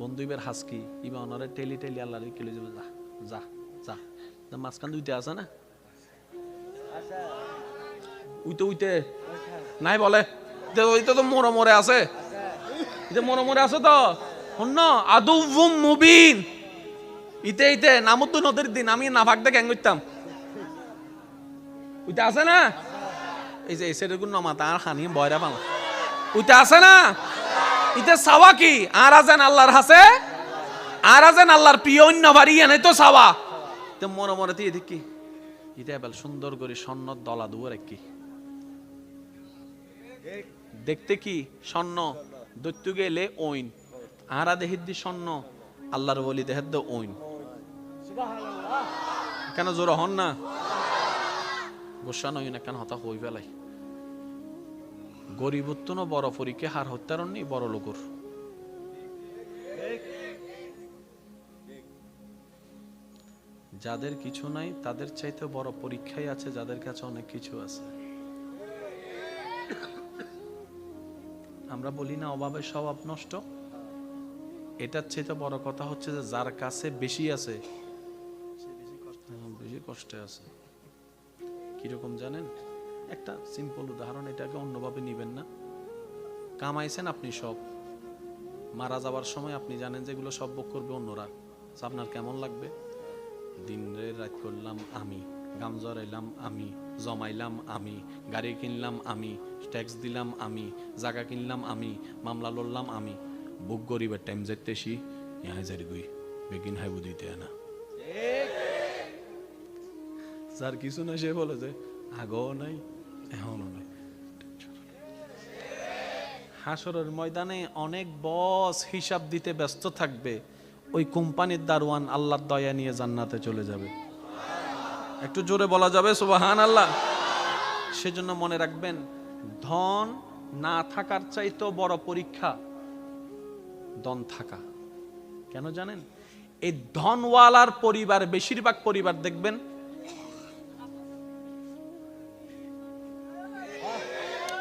বন্ধু ইবার হাস কি ইবা অনারে টেলি টেলি আল্লাহ কেলে যাবে, যা যা যা। মাঝখান দুইটা আছে না, উইতে উইতে নাই বলে ওইটা তো মোড়ে মোড়ে আছে, মোড়ে মোড়ে আছে তো শূন্য আদুম মুবিন। ইতে ইতে নামতো নদীর দিন আমি নাফাক দেখে হ্যাং করতাম, ওইটা আছে না, এই যে এসে দেখুন নমাতা আর খানি বয়রা পালা, ওইটা আছে না। ইতে সাওয়া কি আর আছেন আল্লাহর হাসে, আর আছেন আল্লাহর প্রিয় অন্য বাড়ি এনে তো সাওয়া মনে মনে দিয়ে দেখি এটা এবার সুন্দর করে স্বর্ণ দলা দুয়ার কি দেখতে কি স্বর্ণ দৈত্য গেলে ওইন আরা দেহির দি স্বর্ণ আল্লাহর বলি দেহের দে ওইন। কেন জোর হন না বসা নই না কেন হতা হই ফেলাই। গরিবত্ব না বড় পরীক্ষা হার হত্যার নি বড় লোকর। যাদের কিছু নাই তাদের চাইতে বড় পরীক্ষাই আছে যাদের কাছে অনেক কিছু আছে। আমরা বলি না অভাবের স্বভাব নষ্ট, এটার চেয়ে বড় কথা হচ্ছে যে যার কাছে বেশি আছে বেশি কষ্টে আছে। কিরকম জানেন? একটা সিম্পল উদাহরণ, এটাকে অন্যভাবে নিবেন না। কামাইছেন আপনি সব, মারা যাবার সময় আপনি জানেন যে এগুলো সব ভোগ করবে অন্যরা, আপনার কেমন লাগবে? দিন রাত করলাম আমি, গাম জড়াইলাম আমি, জমাইলাম আমি, গাড়ি কিনলাম আমি, ট্যাক্স দিলাম আমি, জায়গা কিনলাম আমি, মামলা লড়লাম আমি, বুক গরিবের টাইম যেতেছি ইহাই যারি গুই বেগিন হাই বুঝিতে না। যার কিছু না সে বলে যে আগেও নাই এখনো নাই। হাসরের ময়দানে অনেক বস হিসাব দিতে ব্যস্ত থাকবে, ওই কোম্পানির দারোয়ান আল্লাহর দয়া নিয়ে জান্নাতে চলে যাবে। একটু জোরে বলা যাবে সুবহানাল্লাহ? সেজন্য মনে রাখবেন, ধন না থাকার চাইতেও বড় পরীক্ষা ধন থাকা। কেন জানেন? এই ধনওয়ালার পরিবার, বেশিরভাগ পরিবার দেখবেন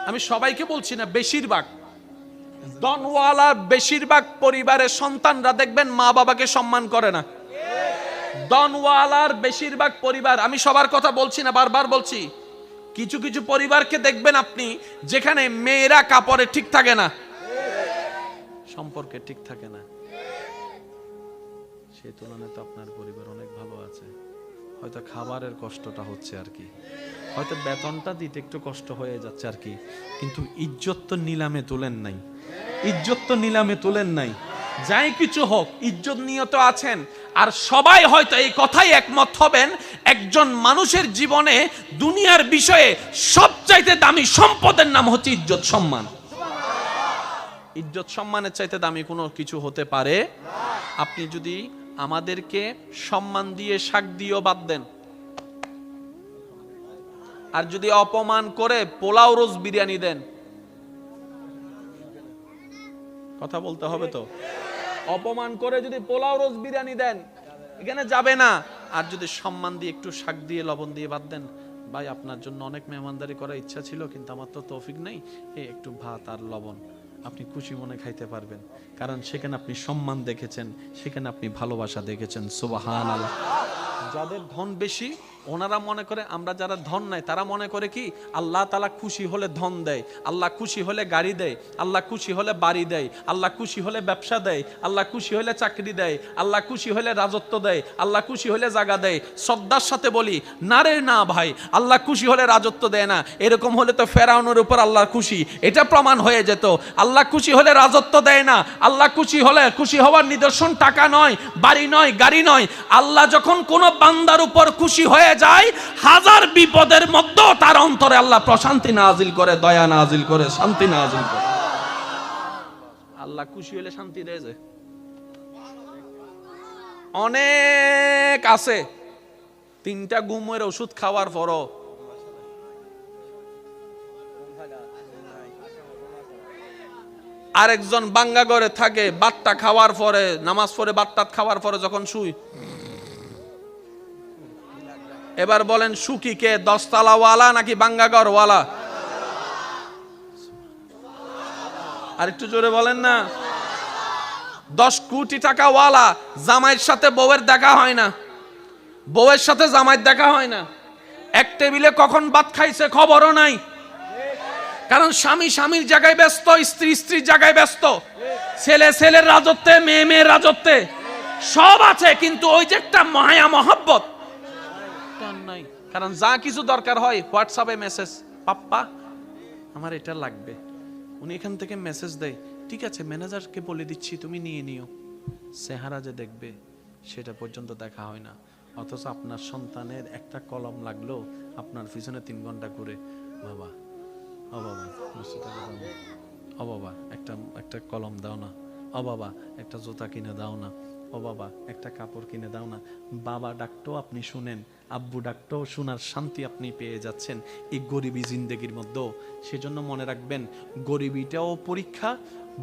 আমি সবাইকে বলছি না, বেশিরভাগ ধনওয়ালার বেশিরভাগ পরিবারের সন্তানরা দেখবেন মা বাবাকে সম্মান করে না। ধনওয়ালার বেশিরভাগ পরিবার, আমি সবার কথা বলছি না, বারবার বলছি, কিছু কিছু পরিবারকে দেখবেন আপনি যেখানে মেয়েরা কাপড়ে ঠিক থাকে না, সম্পর্কে ঠিক থাকে না। সেই তুলনায় তো আপনার পরিবার অনেক ভালো আছে, হয়তো খাবারের কষ্টটা হচ্ছে আর কি, হয়তো বেতনটা দিতে একটু কষ্ট হয়ে যাচ্ছে আর কি, কিন্তু ইজ্জত তো নিলামে তুলেন নাই, ইজ্জত তো নিলামে তুলেন নাই। যাই কিছু হোক ইজ্জত নিয়ে তো আছেন। আর সবাই হয়তো এই কথাই একমত হবেন, একজন মানুষের জীবনে দুনিয়ার বিষয়ে সবচাইতে দামি সম্পদের নাম হচ্ছে ইজ্জত সম্মান। ইজ্জত সম্মানের চাইতে দামি কোনো কিছু হতে পারে? আপনি যদি আমাদেরকে সম্মান দিয়ে শাক দিয়েও বাদ দেন, আর যদি অপমান করে পোলাও রোজ বিরিয়ানি দেন, কথা বলতে হবে তো, অপমান করে যদি পোলাও রোজ বিরিয়ানি দেন এখানে যাবে না। আর যদি সম্মান দিয়ে একটু শাক দিয়ে লবণ দিয়ে বাদ দেন, ভাই আপনার জন্য অনেক মেহমানদারি করার ইচ্ছা ছিল কিন্তু আমার তো তৌফিক নেই, এই একটু ভাত আর লবণ, আপনি খুশি মনে খাইতে পারবেন, কারণ সেখানে আপনি সম্মান দেখেছেন, সেখানে আপনি ভালোবাসা দেখেছেন। সুবহানাল্লাহ। যাদের ধন বেশি ওনারা মনে করে, আমরা যারা ধন নাই তারা মনে করে কি আল্লাহ তাআলা খুশি হলে ধন দেয়, আল্লাহ খুশি হলে গাড়ি দেয়, আল্লাহ খুশি হলে বাড়ি দেয়, আল্লাহ খুশি হলে ব্যবসা দেয়, আল্লাহ খুশি হলে চাকরি দেয়, আল্লাহ খুশি হলে রাজত্ব দেয়, আল্লাহ খুশি হলে জায়গা দেয়। শ্রদ্ধার সাথে বলি, না রে না ভাই, আল্লাহ খুশি হলে রাজত্ব দেয় না। এরকম হলে তো ফেরাউনের উপর আল্লাহ খুশি, এটা প্রমাণ হয়ে যেত। আল্লাহ খুশি হলে রাজত্ব দেয় না। আল্লাহ খুশি হলে, খুশি হওয়ার নিদর্শন টাকা নয়, বাড়ি নয়, গাড়ি নয়। আল্লাহ যখন কোন বান্দার উপর খুশি হয়ে যায়, হাজার বিপদের মধ্যেও তার অন্তরে আল্লাহ প্রশান্তি নাজিল করে, দয়া নাজিল করে, শান্তি নাজিল করে। আল্লাহ খুশি হলে শান্তি দেয় যে। অনেক আছে 3টা ঘুমের ওষুধ খাওয়ার পরও আরেকজন বাঙ্গা ঘরে থাকে, বাট্টা খাওয়ার পরে, নামাজ পড়ে বাট্টা খাওয়ার পরে যখন শুই, এবার বলেন সুখী কে, 10 তলাওয়ালা নাকি বাঙ্গাঘরওয়ালা? আর একটু জোরে বলেন না। 10 কোটি টাকাওয়ালা জামাইয়ের সাথে বউয়ের দেখা হয় না, বউয়ের সাথে জামাইয়ের দেখা হয় না, এক টেবিলে কখন ভাত খাইছে খবরও নাই, কারণ স্বামী স্বামীর জায়গায় ব্যস্ত, স্ত্রী স্ত্রীর জায়গায় ব্যস্ত, ছেলে ছেলের রাজত্বে, মেয়ে মেয়ের রাজত্বে, সব আছে কিন্তু ওই যে একটা মায়া মহব্বত নাই। কারণ যা কিছু দরকার হয় হোয়াটসঅ্যাপে মেসেজ, পাপ্পা আমার এটা লাগবে, উনি এখান থেকে মেসেজ দেয়, ঠিক আছে ম্যানেজারকে বলে দিচ্ছি তুমি নিয়ে নিও। চেহারা যে দেখবে সেটা পর্যন্ত দেখা হয় না। অথচ আপনার সন্তানের একটা কলম লাগলো আপনার পিছনে 3 ঘন্টা করে, বাবা ও বাবা ও বাবা একটা কলম দাও না, ও বাবা একটা জুতা কিনে দাও না, ও বাবা একটা কাপড় কিনে দাও না। বাবা ডাকতেও আপনি শুনেন, আব্বু ডাকতেও শোনার শান্তি আপনি পেয়ে যাচ্ছেন এই গরিবী জিন্দেগির মধ্যে। সেজন্য মনে রাখবেন, গরিবিটাও পরীক্ষা,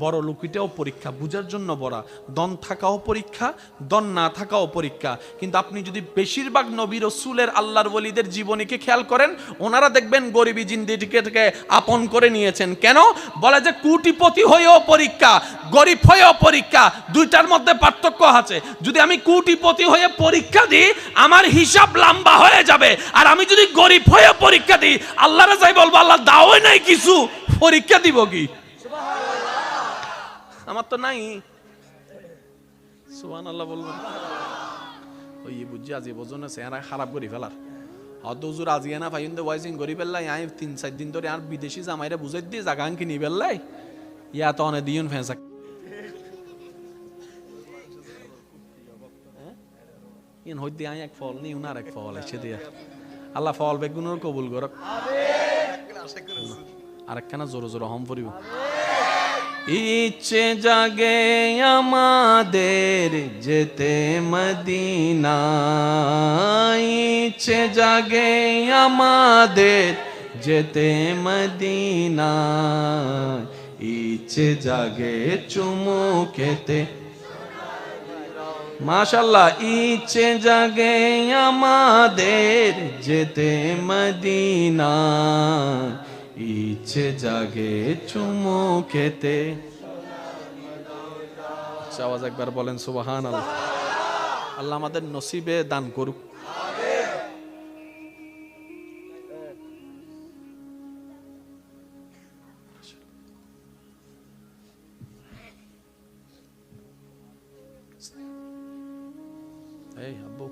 বড় লোকিটাও পরীক্ষা, বুঝার জন্য বড়, দন থাকাও পরীক্ষা, দন না থাকাও পরীক্ষা। কিন্তু আপনি যদি বেশিরভাগ নবী রাসূলের আল্লাহর ওলিদের জীবনীকে খেয়াল করেন, ওনারা দেখবেন গরিবী জিন্দেগিকে আপন করে নিয়েছেন। কেন? বলে যে কোটিপতি হয়েও পরীক্ষা, গরিব হয়েও পরীক্ষা, দুইটার মধ্যে পার্থক্য আছে। যদি আমি কোটিপতি হয়ে পরীক্ষা দিই, আমার হিসাব লম্বা হয়ে যাবে। আর আমি যদি গরিব হয়ে পরীক্ষা দিই, আল্লাহরে যাই বলবো, আল্লাহ দাওই নাই কিছু, পরীক্ষা দিব কি? আমার তো নাই। সুবহানাল্লাহ বলবেন। ওই বুঝছি আজি বোঝনে চেহারা খারাপ করে ফেলার হয়তো হুজুর আজিয়া না ফাইন দে ওয়াইজিং করি ফেললাই। আমি 3-4 দিন ধরে আর বিদেশি জামাইরা বুঝাই দিয়ে জায়গা কিনি ফেললাই, ইয়া তো অনেক দিন ফেঁসা ইন হইতে আই এক ফল নি উনার এক ফল এসে দিয়া আল্লাহ ফল বেগুনের কবুল করক। আরেকখানা জোরে জোরে হম পড়িব। ইচ্ছে জাগে আমাদের যেতে মদিনা, ইচ্ছে জাগে আমাদের যেতে মদিনা, ইচ্ছে জাগে চুমু খেতে। মাশাআল্লাহ, ইচ্ছে জাগে আমাদের যেতে মদিনা, ইচ্ছে জাগে চুমু খেতে। আওয়াজ একবার বলেন সুবহানাল্লাহ। আল্লাহ আমাদের নসিবে দান করুক। এই আব্বু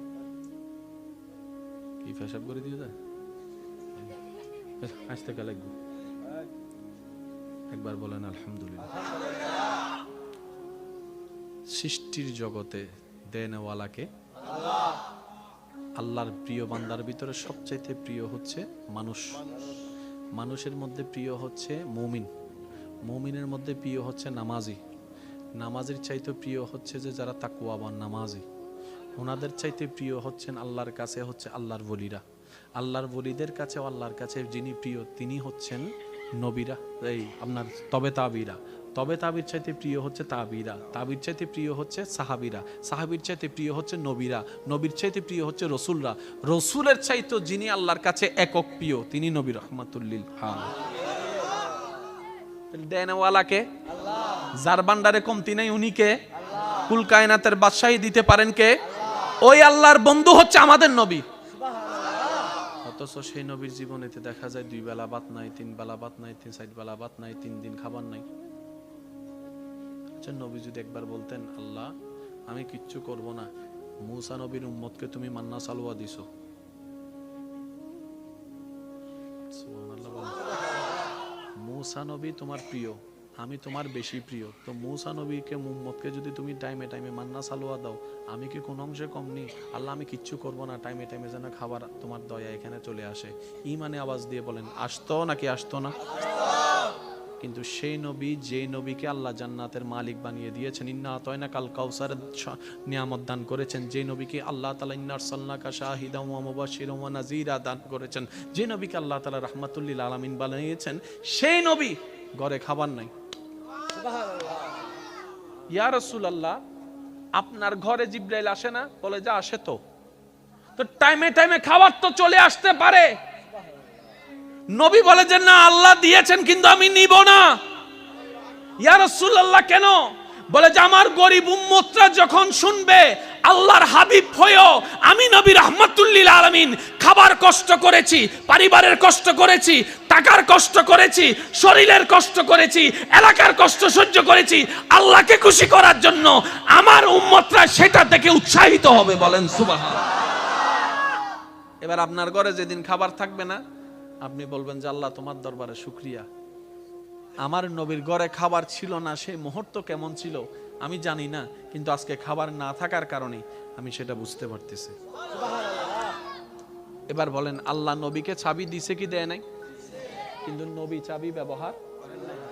কি পেশাব করে দিয়ে যায়, আসতে কে লাগবে? একবার বলেন আলহামদুলিল্লাহ। সৃষ্টির জগতে দেনওয়ালাকে আল্লাহ। আল্লাহর প্রিয় বান্দার ভিতরে সবচাইতে প্রিয় হচ্ছে মানুষ, মানুষের মধ্যে প্রিয় হচ্ছে মুমিন, মুমিনের মধ্যে প্রিয় হচ্ছে নামাজি, নামাজের চাইতে প্রিয় হচ্ছে যে যারা তাকওয়াবান নামাজি, ওনাদের চাইতে প্রিয় হচ্ছেন আল্লাহর কাছে হচ্ছে আল্লাহর ওলিরা, আল্লাহর ওলিদের কাছে আল্লাহর কাছে যিনি প্রিয় তিনি হচ্ছেন নবীরা, এই আপনার তবে তাবিরা, তবে তাবির চাইতে প্রিয় হচ্ছে তাবিরা, তাবির চাইতে প্রিয় হচ্ছে সাহাবিরা, সাহাবির চাইতে প্রিয় হচ্ছে নবীরা, নবীর চাইতে প্রিয় হচ্ছে রসুলরা, রসুলের চাইতে যিনি আল্লাহর কাছে একক প্রিয় তিনি নবী রহমাতুল লিল আলামিন। দেনওয়ালাকে আল্লাহ, যার ভান্ডারে কমতি নাই উনি কে? আল্লাহ। কুল কায়নাতের বাদশাহী দিতে পারেন কে? ওই আল্লাহর বন্ধু হচ্ছে আমাদের নবী। অথচ সেই নবীর জীবনেতে দেখা যায় 2 বেলা ভাত নাই, 3 বেলা ভাত নাই, 4 বেলা ভাত নাই, 3 দিন খাবার নাই। আচ্ছা, নবী যদি একবার বলতেন আল্লাহ আমি কিচ্ছু করব না, মূসা নবীর উম্মতকে তুমি মান্না সালওয়া দিছো, সুবহানাল্লাহ বলেন। মূসা নবী তোমার প্রিয়, আমি তোমার বেশি প্রিয়, তো মূসা নবীকে উম্মতকে যদি তুমি টাইমে টাইমে মান্না সালওয়া দাও, আমি কি কোন অংশে কম নেই? আল্লাহ আমি কিচ্ছু করব না, টাইমে টাইমে যেন খাবার তোমার দয়া এখানে চলে আসে। ইমানে আওয়াজ দিয়ে বলেন আসতো নাকি আসতো না? কিন্তু সেই নবী, যে নবীকে আল্লাহ জান্নাতের মালিক বানিয়ে দিয়েছেন, ইন্না আতাইনা কাল কাউসারের নিয়ামত দান করেছেন, যে নবীকে আল্লাহ তাআলা ইন্না আরসালনাকা শাহিদান ওয়া মুবাশশিরান ওয়া নাযীরা দান করেছেন, যে নবীকে আল্লাহ তাআলা রাহমাতুল লিল আলামিন বানিয়েছেন, সেই নবী ঘরে খাবার নাই। ইয়া রাসূলুল্লাহ আপনার ঘরে জিবরাইল আসে না? বলে যে আসে। তো টাইমে টাইমে খাবার তো চলে আসতে পারে। নবী বলে যে না আল্লাহ দিয়েছেন কিন্তু আমি নিব না। ইয়া রাসূলুল্লাহ কেন? বলে যে আমার গরিব উম্মতরা যখন শুনবে আল্লাহর হাবিব হয়েও আমি নবী রাহমাতুল লিল আলামিন খাবার কষ্ট করেছি, পরিবারের কষ্ট করেছি, টাকার কষ্ট করেছি, শরীরের কষ্ট করেছি, এলাকার কষ্ট সহ্য করেছি আল্লাহকে খুশি করার জন্য, আমার উম্মতরা সেটা থেকে উৎসাহিত হবে। বলেন সুবহানাল্লাহ। এবার আপনার ঘরে যেদিন খাবার থাকবে না, আপনি বলবেন যে আল্লাহ তোমার দরবারে শুকরিয়া, আমার নবীর ঘরে খাবার ছিল না, সেই মুহূর্ত কেমন ছিল আমি জানি না, কিন্তু আজকে খাবার না থাকার কারণে আমি সেটা বুঝতে পারতেছি। এবার বলেন আল্লাহ নবীকে চাবি দিছে কি দেয় নাই? কিন্তু নবী চাবি ব্যবহার,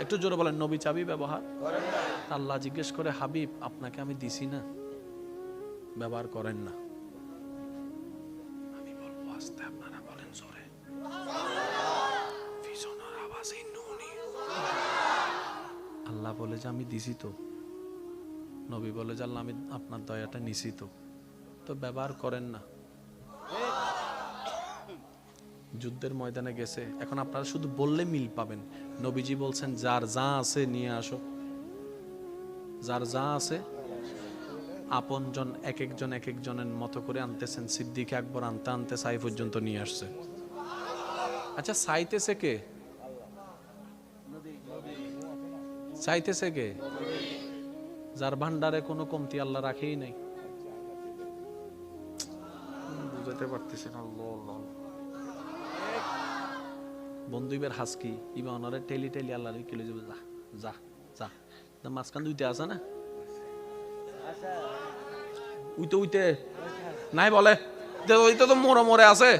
একটু জোরে বলেন, নবী চাবি ব্যবহার করেন না। আল্লাহ জিজ্ঞেস করে হাবিব আপনাকে আমি দিছি না, ব্যবহার করেন না। আমি বলবো আস্তে, আপনারা বলেন জোরে। আল্লাহ বলে যে আমি দিছি তো। নবী বলে যে আল্লাহ আমি আপনার দয়াটা নিছি তো, তো ব্যবহার করেন না। যুদ্ধের ময়দানে গেছে, এখন আপনারা শুধু বললে মিল পাবেন। নবীজি বলছেন যার যা আছে নিয়ে আসো, যার যা আছে। আপনজন এক একজনের মতো করে আনতেছেন। সিদ্দিক আকবর আনতে আনতে সাই পর্যন্ত নিয়ে আসছে। আচ্ছা চাইতেছে কে? চাইতেছে কে? যার ভান্ডারে কোনো কমতি আল্লাহ রাখেই নাই। বুঝাতে পারতেছি না। বন্ধু ইবার হাসকি ইবা ওনারে টেলি আল্লাহ কিলো যাবে। যা যা যা মাঝখান দুইতে আছে না, উইতে নাই বলে ওইটা তো মোড়ে আছে,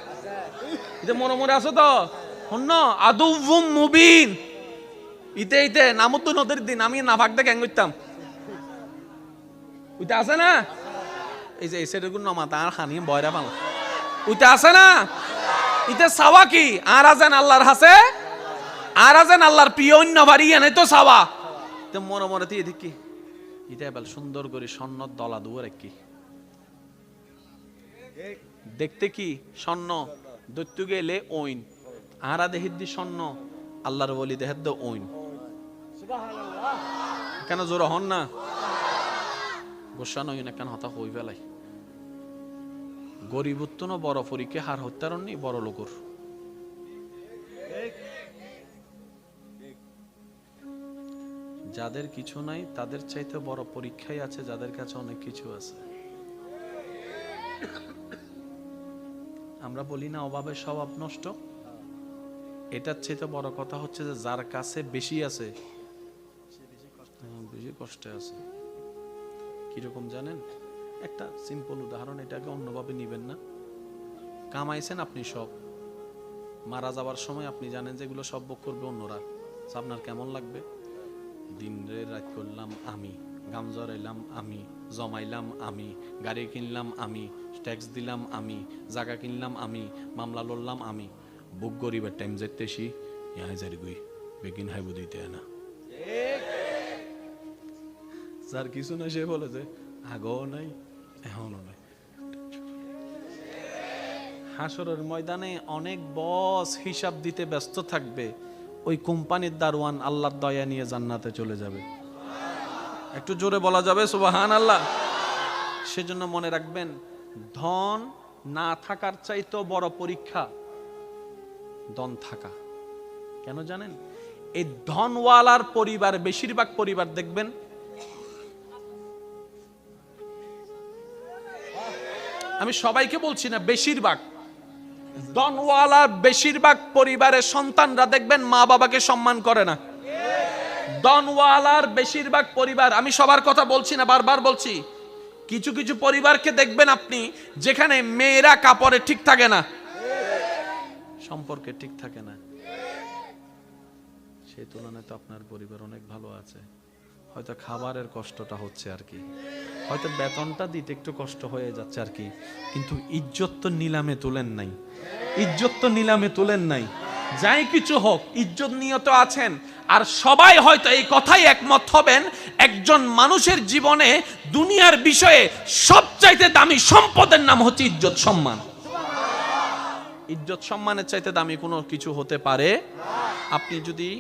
মোড়ে আছে তো শূন্য আদুম মুবিন। ইতে নামতো নদীর দিন আমি নাফাক দেখে গ্যাং করতাম, ওইটা আছে না। এই যে এসে নমা তার খানি বয়রা পাল ওইটা আছে না। ইতে সাওয়া কি আর আছেন আল্লাহর হাসে, আর আছেন আল্লাহর প্রিয় অন্য বাড়ি এনে তো সাওয়া তো মনে দিয়ে দেখি ইটা এবার সুন্দর করে স্বর্ণ দলা দুয়ার কি দেখতে কি স্বর্ণ দৈত্য গেলে ওইন আরা দেহির দি স্বর্ণ আল্লাহর বলি দেহের দে ওইন। কেন জোর হন না? গোসা নই না কেন হতা হই ফেলাই। গরিবত্ব না বড় পরীক্ষা হার হত্যার নি বড় লোকর। যাদের কিছু নাই তাদের চাইতে বড় পরীক্ষাই আছে যাদের কাছে অনেক কিছু আছে। আমরা বলি না অভাবে স্বভাব নষ্ট। এটার চাইতে বড় কথা হচ্ছে যে যার কাছে বেশি আছে বেশি কষ্টে আছে। কিরকম জানেন? একটা সিম্পল উদাহরণ, এটাকে অন্যভাবে নিবেন না। কামাইছেন আপনি সব, মারা যাবার সময় আপনি জানেন যে এগুলো সব ভোগ করবে অন্যরা। আপনার কেমন লাগবে? দিন রাত করলাম আমি, গাম জড়াইলাম আমি, জমাইলাম আমি, গাড়ি কিনলাম আমি, ট্যাক্স দিলাম আমি, জায়গা কিনলাম আমি, মামলা লড়লাম আমি। বুক গরিবের টাইম যেতেছি ইহাই জারি গুই বেগিন হাইবু দিতে না। যার কিছু না সে বলে যে আগও নাই এখনো নাই। হাসরের ময়দানে অনেক বস হিসাব দিতে ব্যস্ত থাকবে, ওই কোম্পানির দারওয়ান আল্লাহর দয়া নিয়ে জান্নাতে চলে যাবে। একটু জোরে বলা যাবে সুবহানাল্লাহ। সেজন্য মনে রাখবেন, ধন না থাকার চাইতে বড় পরীক্ষা ধন থাকা। কেন জানেন? এই ধনওয়ালার পরিবার, বেশিরভাগ পরিবার দেখবেন আমি সবাইকে বলছি না, বেশিরভাগ ধনওয়ালার বেশিরভাগ পরিবারের সন্তানরা দেখবেন মা বাবাকে সম্মান করে না। ধনওয়ালার বেশিরভাগ পরিবার, আমি সবার কথা বলছি না, বারবার বলছি, কিছু কিছু পরিবারকে দেখবেন আপনি যেখানে মেয়েরা কাপড়ে ঠিক থাকে না, সম্পর্কে ঠিক থাকে না। সেই তুলনায় তো আপনার পরিবার অনেক ভালো আছে। হয়তো খাবারের কষ্টটা হচ্ছে আর কি, হয়তো বেতনটা দিতে একটু কষ্ট হয়ে যাচ্ছে আর কি, কিন্তু ইজ্জত তো নিলামে তুলেন নাই, ইজ্জত তো নিলামে তুলেন নাই। যাই কিছু হোক ইজ্জত নিয়ে তো আছেন। আর সবাই হয়তো এই কথাই একমত হবেন, একজন মানুষের জীবনে দুনিয়ার বিষয়ে সবচাইতে দামি সম্পদের নাম হচ্ছে ইজ্জত সম্মান। ইজ্জত সম্মানের চাইতে দামি কোনো কিছু হতে পারে? আপনি যদি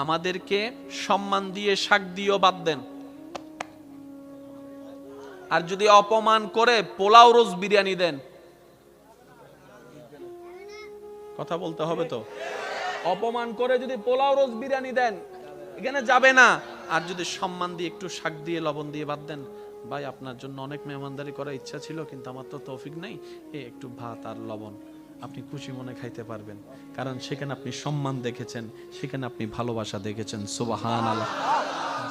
আমাদেরকে সম্মান দিয়ে শাক দিয়েও বাদ দেন, আর যদি অপমান করে পোলাও রোজ বিরিয়ানি দেন, কথা বলতে হবে তো, অপমান করে যদি পোলাও রোজ বিরিয়ানি দেন এখানে যাবে না। আর যদি সম্মান দিয়ে একটু শাক দিয়ে লবণ দিয়ে বাদ দেন, ভাই আপনার জন্য অনেক মেহমানদারি করার ইচ্ছা ছিল কিন্তু আমার তো তৌফিক নেই, একটু ভাত আর লবণ, আপনি খুশি মনে খাইতে পারবেন, কারণ সেখানে আপনি সম্মান দেখেছেন, সেখানে আপনি ভালোবাসা দেখেছেন। সুবহানাল্লাহ।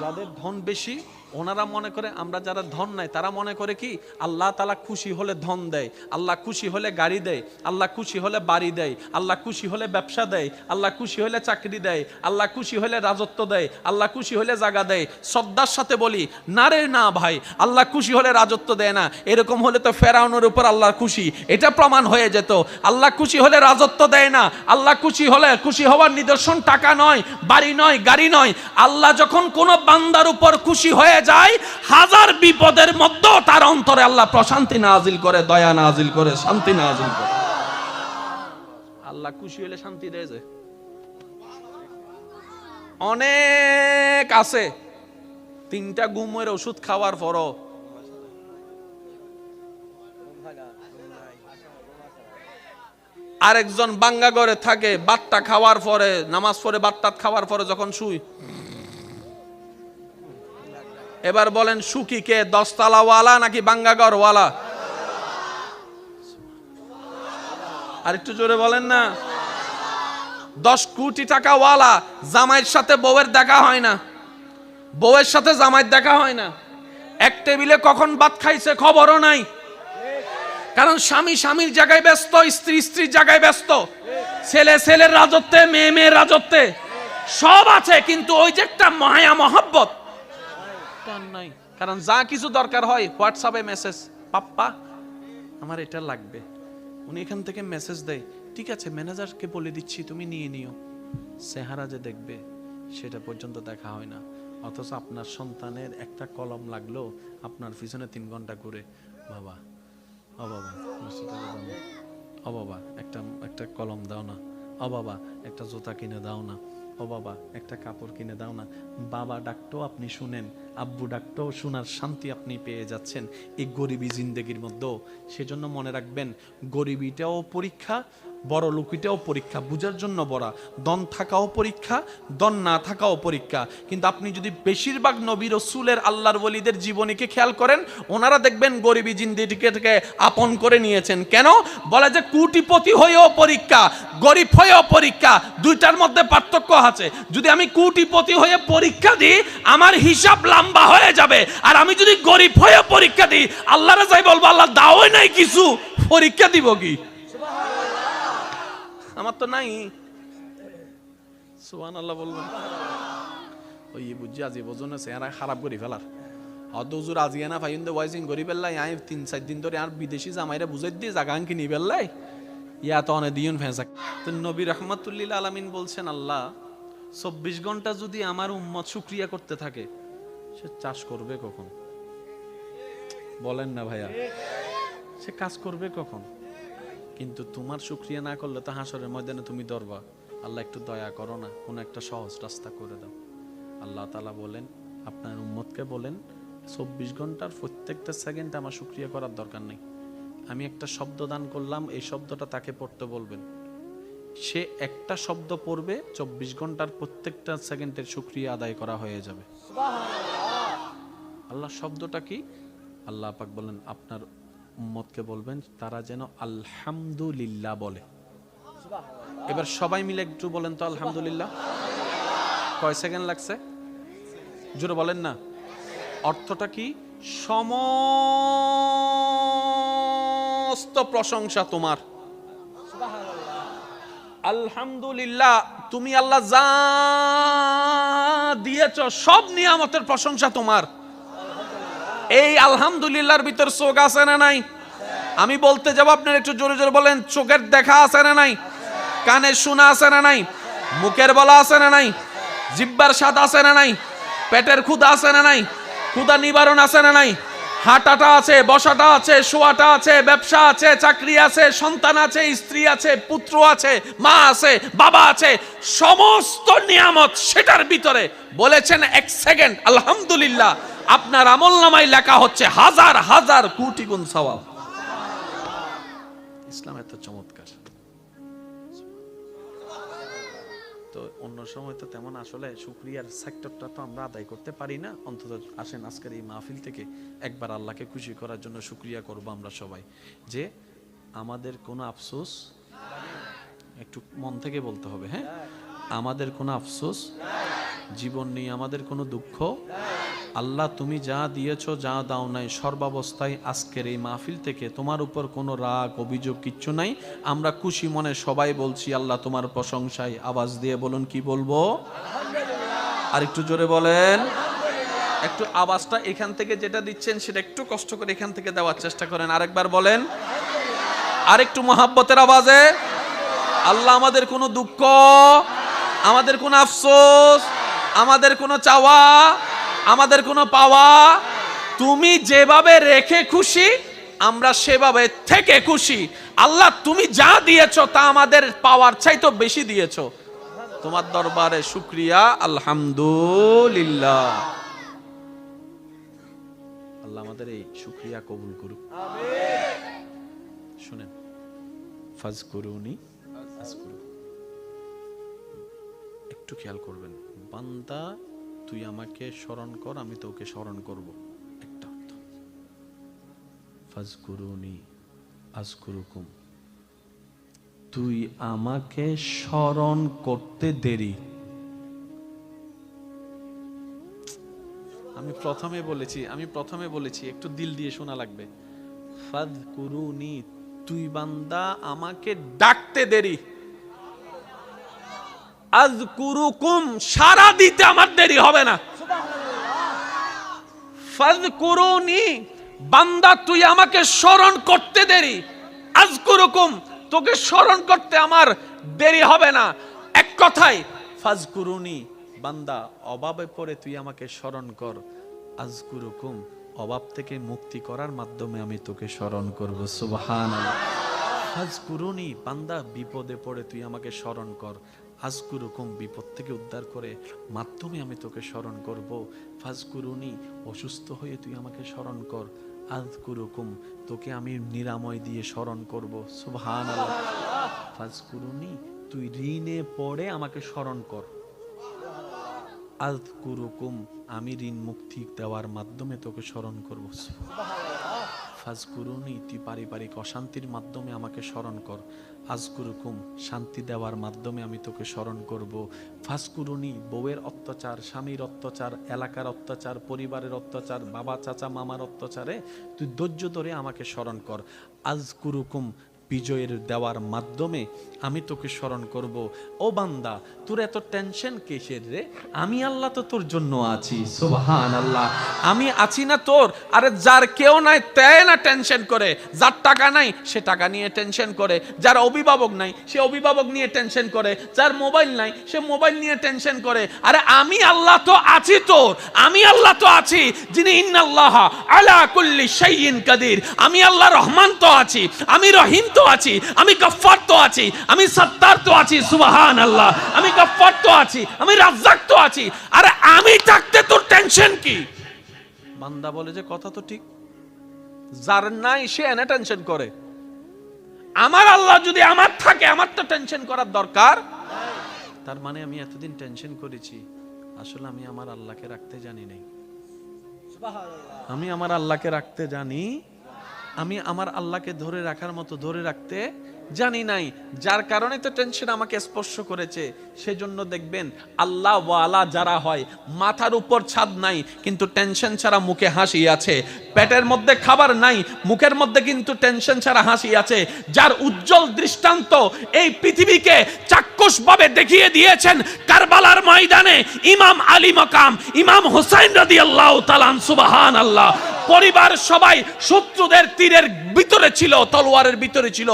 যাদের ধন বেশি ওনারা মনে করে, আমরা যারা ধন নাই তারা মনে করে কি আল্লাহ তাআলা খুশি হলে ধন দেয়, আল্লাহ খুশি হলে গাড়ি দেয়, আল্লাহ খুশি হলে বাড়ি দেয়, আল্লাহ খুশি হলে ব্যবসা দেয়, আল্লাহ খুশি হলে চাকরি দেয়, আল্লাহ খুশি হলে রাজত্ব দেয়, আল্লাহ খুশি হলে জায়গা দেয়। শ্রদ্ধার সাথে বলি, না রে না ভাই, আল্লাহ খুশি হলে রাজত্ব দেয় না। এরকম হলে তো ফেরাউনের উপর আল্লাহ খুশি, এটা প্রমাণ হয়ে যেত। আল্লাহ খুশি হলে রাজত্ব দেয় না। আল্লাহ খুশি হলে, খুশি হওয়ার নিদর্শন টাকা নয়, বাড়ি নয়, গাড়ি নয়। আল্লাহ যখন কোন বান্দার উপর খুশি হয়ে যায়, হাজার বিপদের মধ্যেও তার অন্তরে আল্লাহ প্রশান্তি নাজিল করে, দয়া নাজিল করে, শান্তি নাজিল করে। আল্লাহ খুশি হলে শান্তি দেয় যে। অনেক আছে 3টা ঘুমের ওষুধ খাওয়ার পরও আরেকজন বাঙ্গা ঘরে থাকে, বাট্টা খাওয়ার পরে, নামাজ পড়ে বাট্টা খাওয়ার পরে যখন শুই, এবার বলেন সুখী কে, 10 তলাওয়ালা নাকি বাঙ্গা ঘরওয়ালা? আর একটু জোরে বলেন না। 10 কোটি টাকা ওয়ালা, জামাইয়ের সাথে বউয়ের দেখা হয় না, বউয়ের সাথে জামাইয়ের দেখা হয় না, এক টেবিলে কখন ভাত খাইছে খবরও নাই। কারণ স্বামী স্বামীর জায়গায় ব্যস্ত, স্ত্রী স্ত্রীর জায়গায় ব্যস্ত, ছেলে ছেলের রাজত্বে, মেয়ে মেয়ের রাজত্বে, সব আছে, কিন্তু ওই যে একটা মায়া মহব্বত নাই। কারণ যা কিছু দরকার হয় হোয়াটসঅ্যাপে মেসেজ, পাপ্পা আমার এটা লাগবে, উনি এখান থেকে মেসেজ দেয়, ঠিক আছে ম্যানেজারকে বলে দিচ্ছি তুমি নিয়ে নিও। চেহারা যে দেখবে সেটা পর্যন্ত দেখা হয় না। অথচ আপনার সন্তানের একটা কলম লাগলো, আপনার পিছনে 3 ঘন্টা ঘুরে, বাবা ও বাবা ও বাবা একটা কলম দাও না, ও বাবা একটা জুতা কিনে দাও না, ও বাবা একটা কাপড় কিনে দাও না। বাবা ডাকতেও আপনি শুনেন, আব্বু ডাকতেও শোনার শান্তি আপনি পেয়ে যাচ্ছেন এই গরিবী জিন্দেগির মধ্যেও। সেজন্য মনে রাখবেন, গরিবিটাও পরীক্ষা, বড় লোকিটাও পরীক্ষা, বুঝার জন্য বড়। দন থাকাও পরীক্ষা, দন না থাকাও পরীক্ষা। কিন্তু আপনি যদি বেশিরভাগ নবী রাসূলের, আল্লাহর ওলিদের জীবনীকে খেয়াল করেন, ওনারা দেখবেন গরিবী জিন্দেগিকে আপন করে নিয়েছেন। কেন? বলে যে কোটিপতি হয়েও পরীক্ষা, গরিব হয়েও পরীক্ষা, দুইটার মধ্যে পার্থক্য আছে। যদি আমি কোটিপতি হয়ে পরীক্ষা দিই, আমার হিসাব লম্বা হয়ে যাবে। আর আমি যদি গরিব হয়ে পরীক্ষা দিই, আল্লাহরে যাই বলবো আল্লাহ দাওই নাই কিছু, পরীক্ষা দিব কি? আমার তো নাই। সুবহানাল্লাহ বলবেন। ওই বুঝছি আজি বোঝনে চেহারা খারাপ করে ফেলার হদুজুর আজিয়া না ফাইন্দে ওয়াইজিং করি ফেললাই। আমি 3-4 দিন ধরে আর বিদেশি জামাইরা বুঝাই দিয়ে জায়গা কিনি ফেললাই, ইয়া তো অনেক দিন ফেঁসা। তো নবী রাহমাতুল্লিল আলামিন বলছেন, আল্লাহ 24 ঘন্টা যদি আমার উম্মত শুকরিয়া করতে থাকে, সে চাষ করবে কখন? বলেন না ভাইয়া, সে কাজ করবে কখন? কিন্তু তোমার শুকরিয়া না করলে তো হাসরের ময়দানে তুমি ধরবা। আল্লাহ একটু দয়া করো না, কোন একটা সহজ রাস্তা করে দাও। আল্লাহ তাআলা বলেন, আপনার উম্মতকে বলেন 24 ঘন্টার প্রত্যেকটা সেকেন্ড আমার শুকরিয়া করার দরকার নেই। আমি একটা শব্দ দান করলাম, এই শব্দটা তাকে পড়তে বলবেন। সে একটা শব্দ পড়বে, 24 ঘন্টার প্রত্যেকটা সেকেন্ডের শুকরিয়া আদায় করা হয়ে যাবে। আল্লাহ শব্দটা কি? আল্লাহ পাক বলেন, আপনার উম্মতকে বলবেন তারা যেন আলহামদুলিল্লাহ বলে। এবার সবাই মিলে একটু বলেন তো আলহামদুলিল্লাহ। কয় সেকেন্ড লাগছে? জোরে বলেন না। অর্থটা কি? সমস্ত প্রশংসা তোমার। আলহামদুলিল্লাহ, তুমি আল্লাহ যা দিয়েছ সব নিয়ামতের প্রশংসা তোমার। এই আলহামদুলিল্লাহর ভিতর চোখ আছে না নাই? আমি বলতে যাব, আপনার একটু জোরে জোরে বলেন। চোখের দেখা আছে না নাই? কানের শোনা আছে না নাই? মুখের বলা আছে না নাই? জিহ্বার স্বাদ আছে না নাই? পেটের ক্ষুধা আছে না নাই? ক্ষুধা নিবারণ আছে না নাই? হাঁটাটা আছে, বসাটা আছে, শোয়াটা আছে, ব্যবসা আছে, চাকরি আছে, সন্তান আছে, স্ত্রী আছে, পুত্র আছে, মা আছে, বাবা আছে, সমস্ত নিয়ামত সেটার ভিতরে বলেছেন 1 সেকেন্ড আলহামদুলিল্লাহ, আপনার আমলনামায় লেখা হচ্ছে হাজার হাজার কোটি গুণ সওয়াব। ইসলাম এত চমৎকার। তো অন্য সময় তো তেমন আসলে শুকরিয়ার সেক্টরটা তো আমরা আদায় করতে পারি না। অন্তত আসেন আজকের এই মাহফিল থেকে একবার আল্লাহকে খুশি করার জন্য শুকরিয়া করব আমরা সবাই, যে আমাদের কোনো আফসোস, একটু মন থেকে বলতে হবে, হ্যাঁ, আমাদের কোনো আফসোস জীবন নেই, আমাদের কোনো দুঃখ আল্লাহ তুমি যা দিয়েছো যা দাও নাই সর্বাবস্থায় আজকের এই মাহফিল থেকে তোমার উপর কোনো রাগ অভিযোগ কিচ্ছু নাই। আমরা খুশি মনে সবাই বলছি আল্লাহ তোমার প্রশংসায়। আওয়াজ দিয়ে বলুন কি বলবো? আর একটু জোরে বলেন। একটু আওয়াজটা এখান থেকে যেটা দিচ্ছেন সেটা একটু কষ্ট করে এখান থেকে দেওয়ার চেষ্টা করেন। আরেকবার বলেন, আরেকটু মহাব্বতের আওয়াজে। আল্লাহ আমাদের কোনো দুঃখ, আমাদের কোনো আফসোস, আমাদের কোনো চাওয়া, আমাদের কোনো পাওয়া তুমি যেভাবে রেখে খুশি আমরা সেভাবে থেকে খুশি। আল্লাহ তুমি যা দিয়েছো তা আমাদের পাওয়ার চাইতে বেশি দিয়েছো। তোমার দরবারে শুকরিয়া, আলহামদুলিল্লাহ। আল্লাহ আমাদের এই শুকরিয়া কবুল করুক। শুনেন, ফাজকুরুনি আযকুরুকুম। একটু খেয়াল করবেন, বান্দা তুই আমাকে স্মরণ কর আমি তোকে স্মরণ করব, একটা অর্থ। ফাজকুরুনি আযকুরুকুম, তুই আমাকে স্মরণ করতে দেরি। আমি প্রথমে বলেছি একটু দিল দিয়ে শোনা লাগবে। ফাজকুরুনি, তুই বান্দা আমাকে ডাকতে দেরি। আযকুরুকুম, সারা দিতে আমার দেরি হবে না। ফাজকুরুনি, বান্দা তুই আমাকে স্মরণ করতে দেরি। আযকুরুকুম, তোকে স্মরণ করতে আমার দেরি হবে না। এক কথায় ফাজকুরুনি, বান্দা অভাবে পড়ে তুই আমাকে স্মরণ কর। আযকুরুকুম, অভাব থেকে মুক্তি করার মাধ্যমে আমি তোকে স্মরণ করব। সুবহানাল্লাহ। ফাজকুরুনি, বান্দা বিপদে পড়ে তুই আমাকে স্মরণ কর। আযকুরুকুম, বিপদ থেকে উদ্ধার করে মাধ্যমে আমি তোকে স্মরণ করব। ফাজকুরুনি, অসুস্থ হয়ে তুই আমাকে স্মরণ কর। আযকুরুকুম, তোকে আমি নিরাময় দিয়ে স্মরণ করব। সুবহানাল্লাহ। ফাজকুরুনি, তুই ঋণে পড়ে আমাকে স্মরণ কর। আযকুরুকুম, আমি ঋণ মুক্তি দেওয়ার মাধ্যমে তোকে স্মরণ করব। ফাজকুরুনি, তুই পারিবারিক অশান্তির মাধ্যমে আমাকে স্মরণ কর। আযকুরুকুম, শান্তি দেওয়ার মাধ্যমে আমি তোকে স্মরণ করব। ফাজকুরুনি, বউয়ের অত্যাচার, স্বামীর অত্যাচার, এলাকার অত্যাচার, পরিবারের অত্যাচার, বাবা চাচা মামার অত্যাচারে তুই ধৈর্য ধরে আমাকে স্মরণ কর। আযকুরুকুম, বিজয়ের দেওয়ার মাধ্যমে আমি তোকে স্মরণ করব। ও বান্দা, তোর এত টেনশন কিসের রে? আমি আল্লাহ তো তোর জন্য আছি। সুবহানাল্লাহ। আমি আছি না তোর? আরে যার কেউ নাই তাই না টেনশন করে, যার টাকা নাই সে টাকা নিয়ে টেনশন করে, যার অভিভাবক নাই সে অভিভাবক নিয়ে টেনশন করে, যার মোবাইল নাই সে মোবাইল নিয়ে টেনশন করে। আরে আমি আল্লাহ তো আছি তোর, আমি আল্লাহ তো আছি যিনি ইন্নাল্লাহা আলা কুল্লি শাইইন কাদির। আমি আল্লাহ রহমান তো আছি, আমি রহিম তো আছি, আমি গফফার তো আছি, আমি সত্তার তো আছি। সুবহানাল্লাহ। আমি গফফার তো আছি, আমি রাজ্জাক তো আছি। আরে আমি থাকতে তোর টেনশন কি? বান্দা বলে যে কথা তো ঠিক, যার নাই সে এনে টেনশন করে। আমার আল্লাহ যদি আমার থাকে আমার তো টেনশন করার দরকার। তার মানে আমি এতদিন টেনশন করেছি, আসলে আমি আমার আল্লাহকে রাখতে জানি নাই। আমি আমার আল্লাহকে রাখতে জানি, আমি আমার আল্লাহকে ধরে রাখার মতো ধরে রাখতে জানি নাই, যার কারণে তো টেনশন আমাকে স্পর্শ করেছে। সেজন্য দেখবেন আল্লাহ ওয়ালা যারা হয়, মাথার উপর ছাদ নাই কিন্তু টেনশন ছাড়া মুখে হাসি আছে, পেটের মধ্যে খাবার নাই মুখের মধ্যে কিন্তু টেনশন ছাড়া হাসি আছে, যার উজ্জ্বল দৃষ্টান্ত এই পৃথিবীকে চাক্ষুষভাবে দেখিয়ে দিয়েছেন কারবালার ময়দানে ইমাম আলী মাকাম ইমাম হুসাইন রাদিয়াল্লাহু তাআলা। সুবহানাল্লাহ। পরিবার সবাই শত্রুদের তীরের ভিতরে ছিল, তলোয়ারের ভিতরে ছিল।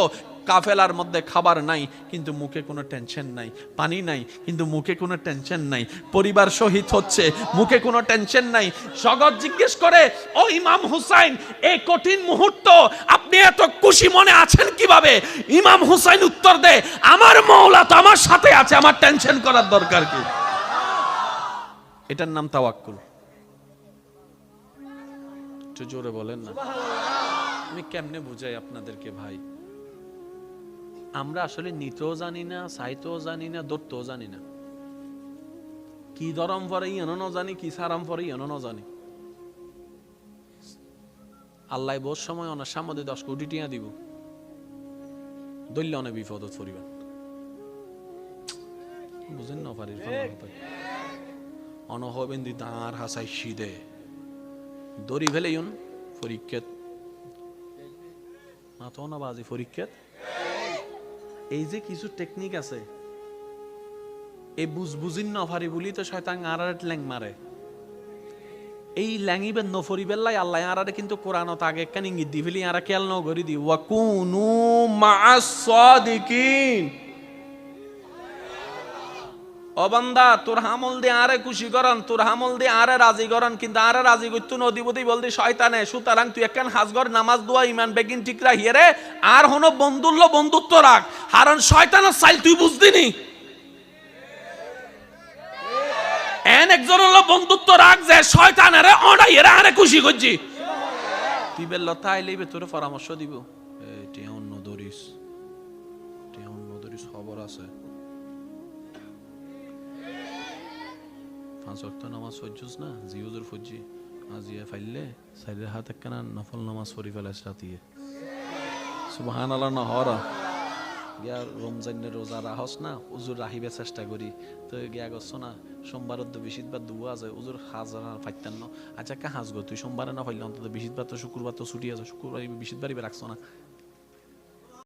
কাফেলার মধ্যে খাবার নাই কিন্তু মুখে কোনো টেনশন নাই, পানি নাই কিন্তু মুখে কোনো টেনশন নাই, পরিবার শহীদ হচ্ছে মুখে কোনো টেনশন নাই। জগৎ জিজ্ঞেস করে, ও ইমাম হুসাইন, এই কঠিন মুহূর্ত আপনি এত খুশি মনে আছেন কিভাবে? ইমাম হুসাইন উত্তর দেয়, আমার মওলা তো আমার সাথে আছে, আমার টেনশন করার দরকার কি? এটার নাম তাওয়াক্কুল। একটু জোরে বলেন না। আমি কেমনে বুঝাই আপনাদেরকে ভাই? আমরা আসলে নিতেও জানি না, চাইতেও জানি না, ধরতেও জানি না। কি ধরম পরে এনো জানি, কি সারাম পরে এনো জানি। আল্লাহ বহু সময় অনেক সামনে 10 কোটি টিয়া দিব, দৈল্য অনেক বিপদ পরিবার বুঝেন না পারি অন হবেন দি দাঁড় হাসাই সিদে দড়ি ফেলে ইউন পরীক্ষাত না তো না বাজি পরীক্ষাত এই যে কিছু টেকনিক আছে এই বুঝবুজিন নফারি বলি তো শয়তান আরারে ল্যাং মারে এই ল্যাঙ্গিবেন নফরি বেল্লাই আল্লাহ আরারে কিন্তু কোরআনত আগে একখান ইঙ্গিত দি ফেলি আরা খেয়াল ন করি দি ওয়াকুনু মা'আস সাদিকিন ও বান্দা তোর হামল দিয়ে আরে খুশি করন তোর হামল দিয়ে আরে রাজি করন কিন্তু আরে রাজি করতু নদীবতী বলদি শয়তানে সুতরাং তুই একখান হাজগর নামাজ দোয়া ইমান বেগিন ঠিক রাখিয়ে রে আর হনো বন্ধুত্ব রাখ কারণ শয়তানের চাইল তুই বুঝদিনি এন একজন হলো বন্ধুত্ব রাখ যে শয়তানের অনাইয়ের আরে খুশি করছি তুই বেল্লতা আইলেই তোর পরামর্শ দিব এটি অন্য দরিস খবর আছে 5 ওয়াক্ত নামাজ পড়ছস না জিউজুর ফজি আজিয়া ফাইলে সাইদের হাত একখানা নফল নামাজ পড়ি ফেলাস রাতিয়ে সুবহানাল্লাহ না হরা গিয়া রমজানের রোজা রাহস না উজুর রাহিবে চেষ্টা করি তো গিয়া গছ না সোমবারের তো বেশিরভাগ দুয়া আছে উজুর হাজার ফাইতেন না আচ্ছা কা হাজ গো তুই সোমবারে না ফাইলে অন্তত বেশিরভাগ তো শুক্রবার তো ছুটি আছে শুক্রবার বেশিরভাগই রাখছ না